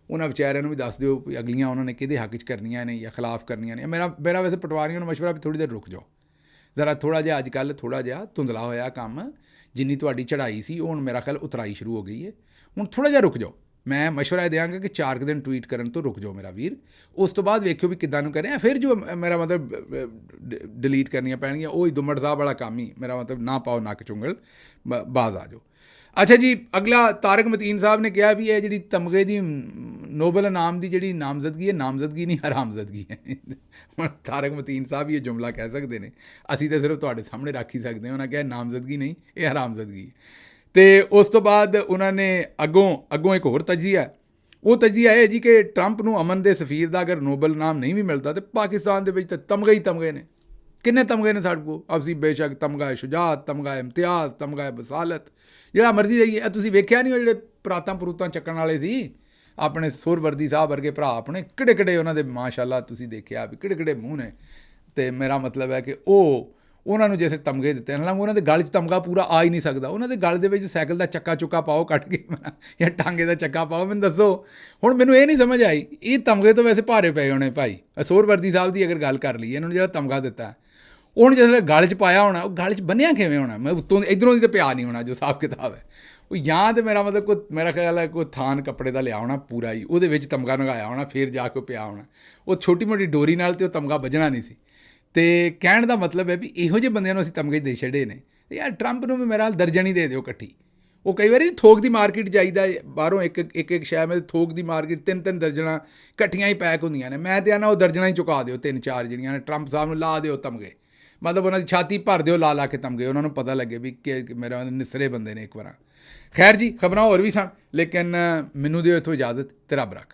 A: ਉਹਨਾਂ ਵਿਚਾਰਿਆਂ ਨੂੰ ਵੀ ਦੱਸ ਦਿਓ ਵੀ ਅਗਲੀਆਂ ਉਹਨਾਂ ਨੇ ਕਿਹਦੇ ਹੱਕ 'ਚ ਕਰਨੀਆਂ ਨੇ ਜਾਂ ਖਿਲਾਫ ਕਰਨੀਆਂ ਨੇ। ਮੇਰਾ ਵੈਸੇ ਪਟਵਾਰੀਆਂ ਨੂੰ ਮਸ਼ਵਰਾ ਵੀ ਥੋੜ੍ਹੀ ਦੇਰ ਰੁਕ ਜਾਓ ਜ਼ਰਾ, ਥੋੜ੍ਹਾ ਜਿਹਾ ਅੱਜ ਕੱਲ੍ਹ ਥੋੜ੍ਹਾ ਜਿਹਾ ਧੁੰਦਲਾ ਹੋਇਆ ਕੰਮ। ਜਿੰਨੀ ਤੁਹਾਡੀ ਚੜ੍ਹਾਈ ਸੀ ਉਹ ਹੁਣ ਮੇਰਾ ਖਿਆਲ ਉਤਰਾਈ ਸ਼ੁਰੂ ਹੋ ਗਈ ਹੈ। ਹੁਣ ਥੋੜ੍ਹਾ ਜਿਹਾ ਰੁਕ ਜਾਓ। ਮੈਂ ਮਸ਼ਵਰਾ ਇਹ ਦਿਆਂਗਾ ਕਿ 4 ਦਿਨ ਟਵੀਟ ਕਰਨ ਤੋਂ ਰੁਕ ਜਾਓ ਮੇਰਾ ਵੀਰ। ਉਸ ਤੋਂ ਬਾਅਦ ਵੇਖਿਓ ਵੀ ਕਿੱਦਾਂ ਨੂੰ ਕਰਿਆ। ਫਿਰ ਜੋ ਮੇਰਾ ਮਤਲਬ ਡਿਲੀਟ ਕਰਨੀਆਂ ਪੈਣਗੀਆਂ, ਉਹ ਹੀ ਦੁਮੜ ਸਾਹਿਬ ਵਾਲਾ ਕੰਮ ਹੀ, ਮੇਰਾ ਮਤਲਬ ਨਾ ਪਾਓ ਨੱਕ ਚੁੰਗਲ, ਬਾਜ਼ ਆ ਜਾਓ। ਅੱਛਾ ਜੀ, ਅਗਲਾ ਤਾਰਿਕ ਮਤੀਨ ਸਾਹਿਬ ਨੇ ਕਿਹਾ ਵੀ ਇਹ ਜਿਹੜੀ ਤਮਗੇ ਦੀ ਨੋਬਲ ਇਨਾਮ ਦੀ ਜਿਹੜੀ ਨਾਮਜ਼ਦਗੀ ਹੈ, ਨਾਮਜ਼ਦਗੀ ਨਹੀਂ ਹਰਾਮਜ਼ਦਗੀ ਹੈ। ਹੁਣ ਤਾਰਿਕ ਮਤੀਨ ਸਾਹਿਬ ਇਹ ਜੁਮਲਾ ਕਹਿ ਸਕਦੇ ਨੇ, ਅਸੀਂ ਤਾਂ ਸਿਰਫ ਤੁਹਾਡੇ ਸਾਹਮਣੇ ਰੱਖ ਹੀ ਸਕਦੇ ਹਾਂ। ਉਹਨਾਂ ਕਿਹਾ ਨਾਮਜ਼ਦਗੀ ਨਹੀਂ, ਇਹ ਹਰਾਮਜ਼ਦਗੀ। ਅਤੇ ਉਸ ਤੋਂ ਬਾਅਦ ਉਹਨਾਂ ਨੇ ਅੱਗੋਂ ਇੱਕ ਹੋਰ ਤਜਜ਼ੀਆ, ਉਹ ਤਜਜ਼ੀਆ ਇਹ ਜੀ ਕਿ ਟਰੰਪ ਨੂੰ ਅਮਨ ਦੇ ਸਫੀਰ ਦਾ ਅਗਰ ਨੋਬਲ ਇਨਾਮ ਨਹੀਂ ਵੀ ਮਿਲਦਾ ਤਾਂ ਪਾਕਿਸਤਾਨ ਦੇ ਵਿੱਚ ਤਾਂ ਤਮਗੇ ਹੀ ਤਮਗੇ ਨੇ। ਕਿੰਨੇ ਤਮਗੇ ਨੇ ਸਾਡੇ ਕੋਲ? ਅਸੀਂ ਬੇਸ਼ੱਕ ਤਮਗਾ ਸ਼ੁਜਾਤ, ਤਮਗਾ ਇਮਤਿਆਜ਼, ਤਮਗਾ ਬਸਾਲਤ, ਜਿਹੜਾ ਮਰਜ਼ੀ ਜਾਈਏ। ਇਹ ਤੁਸੀਂ ਵੇਖਿਆ ਨਹੀਂ ਉਹ ਜਿਹੜੇ ਪਰਾਤਾਂ ਚੱਕਣ ਵਾਲੇ ਸੀ, ਆਪਣੇ ਸੁਰਵਰਦੀ ਸਾਹਿਬ ਵਰਗੇ ਭਰਾ, ਆਪਣੇ ਕਿਹੜੇ ਕਿਹੜੇ ਉਹਨਾਂ ਦੇ ਮਾਸ਼ਾਅੱਲਾ ਤੁਸੀਂ ਦੇਖਿਆ ਵੀ ਕਿਹੜੇ ਕਿਹੜੇ ਮੂੰਹ ਨੇ। ਅਤੇ ਮੇਰਾ ਮਤਲਬ ਹੈ ਕਿ ਉਹਨਾਂ ਨੂੰ ਜੈਸੇ ਤਮਗੇ ਦਿੱਤੇ, ਹਾਲਾਂਕਿ ਉਹਨਾਂ ਦੇ ਗਲ 'ਚ ਤਮਗਾ ਪੂਰਾ ਆ ਹੀ ਨਹੀਂ ਸਕਦਾ। ਉਹਨਾਂ ਦੇ ਗਲ ਦੇ ਵਿੱਚ ਸਾਈਕਲ ਦਾ ਚੱਕਾ ਚੁੱਕਾ ਪਾਓ ਕੱਢ ਕੇ, ਜਾਂ ਟਾਂਗੇ ਦਾ ਚੱਕਾ ਪਾਓ। ਮੈਨੂੰ ਦੱਸੋ, ਹੁਣ ਮੈਨੂੰ ਇਹ ਨਹੀਂ ਸਮਝ ਆਈ, ਇਹ ਤਮਗੇ ਤੋਂ ਵੈਸੇ ਭਾਰੇ ਪਏ ਹੋਣੇ ਭਾਈ। ਸੁਰਵਰਦੀ ਸਾਹਿਬ ਦੀ ਅਗਰ ਗੱਲ ਕਰ ਲਈਏ, ਇਹਨਾਂ ਨੂੰ ਜਿਹੜਾ ਤਮਗਾ ਦਿੱਤਾ, ਉਹਨੂੰ ਜਿਸ ਗਲ 'ਚ ਪਾਇਆ ਹੋਣਾ, ਉਹ ਗਲ 'ਚ ਬੰਨਿਆ ਕਿਵੇਂ ਹੋਣਾ? ਮੈਂ ਉੱਤੋਂ ਇੱਧਰੋਂ ਦੀ ਤਾਂ ਪਿਆ ਨਹੀਂ ਹੋਣਾ ਜੋ ਹਿਸਾਬ ਕਿਤਾਬ ਹੈ ਉਹ। ਜਾਂ ਤਾਂ ਮੇਰਾ ਮਤਲਬ ਮੇਰਾ ਖਿਆਲ ਹੈ ਕੋਈ ਥਾਨ ਕੱਪੜੇ ਦਾ ਲਿਆ ਹੋਣਾ ਪੂਰਾ ਹੀ, ਉਹਦੇ ਵਿੱਚ ਤਮਗਾ ਨਗਾਇਆ ਹੋਣਾ, ਫਿਰ ਜਾ ਕੇ ਪਿਆ ਹੋਣਾ। ਉਹ ਛੋਟੀ ਮੋਟੀ ਡੋਰੀ ਨਾਲ ਤਾਂ ਉਹ ਤਮਗਾ ਵੱਜਣਾ ਨਹੀਂ ਸੀ। ਅਤੇ ਕਹਿਣ ਦਾ ਮਤਲਬ ਹੈ ਵੀ ਇਹੋ ਜਿਹੇ ਬੰਦਿਆਂ ਨੂੰ ਅਸੀਂ ਤਮਗੇ ਦੇ ਛੱਡੇ ਨੇ। ਯਾਰ ਟਰੰਪ ਨੂੰ ਵੀ ਮੇਰਾ ਦਰਜਨ ਹੀ ਦੇ ਦਿਓ ਇਕੱਠੀ। ਉਹ ਕਈ ਵਾਰੀ ਥੋਕ ਦੀ ਮਾਰਕੀਟ ਜਾਈਦਾ, ਬਾਹਰੋਂ ਇੱਕ ਸ਼ਹਿਰ ਵਿੱਚ ਥੋਕ ਦੀ ਮਾਰਕੀਟ 3 ਦਰਜਨਾਂ ਇਕੱਠੀਆਂ ਹੀ ਪੈਕ ਹੁੰਦੀਆਂ ਨੇ। ਮੈਂ ਤਾਂ ਨਾ ਉਹ ਦਰਜਨਾਂ ਹੀ ਚੁਕਾ ਦਿਓ, 3-4 ਜਿਹੜੀਆਂ ਨੇ ਟਰੰਪ ਸਾਹਿਬ ਨੂੰ ਲਾ ਦਿਓ ਤਮਗੇ, ਮਤਲਬ ਉਹਨਾਂ ਦੀ ਛਾਤੀ ਭਰ ਦਿਓ ਲਾ ਕੇ ਤਮਗੇ, ਉਹਨਾਂ ਨੂੰ ਪਤਾ ਲੱਗੇ ਵੀ ਕਿ ਮੇਰਾ ਨਿਸਰੇ ਬੰਦੇ ਨੇ ਇੱਕ ਵਾਰ। ਖੈਰ ਜੀ, ਖਬਰਾਂ ਹੋਰ ਵੀ ਸਨ, ਲੇਕਿਨ ਮੈਨੂੰ ਦਿਓ ਇੱਥੋਂ ਇਜਾਜ਼ਤ ਤੇ ਰੱਬ ਰੱਖ।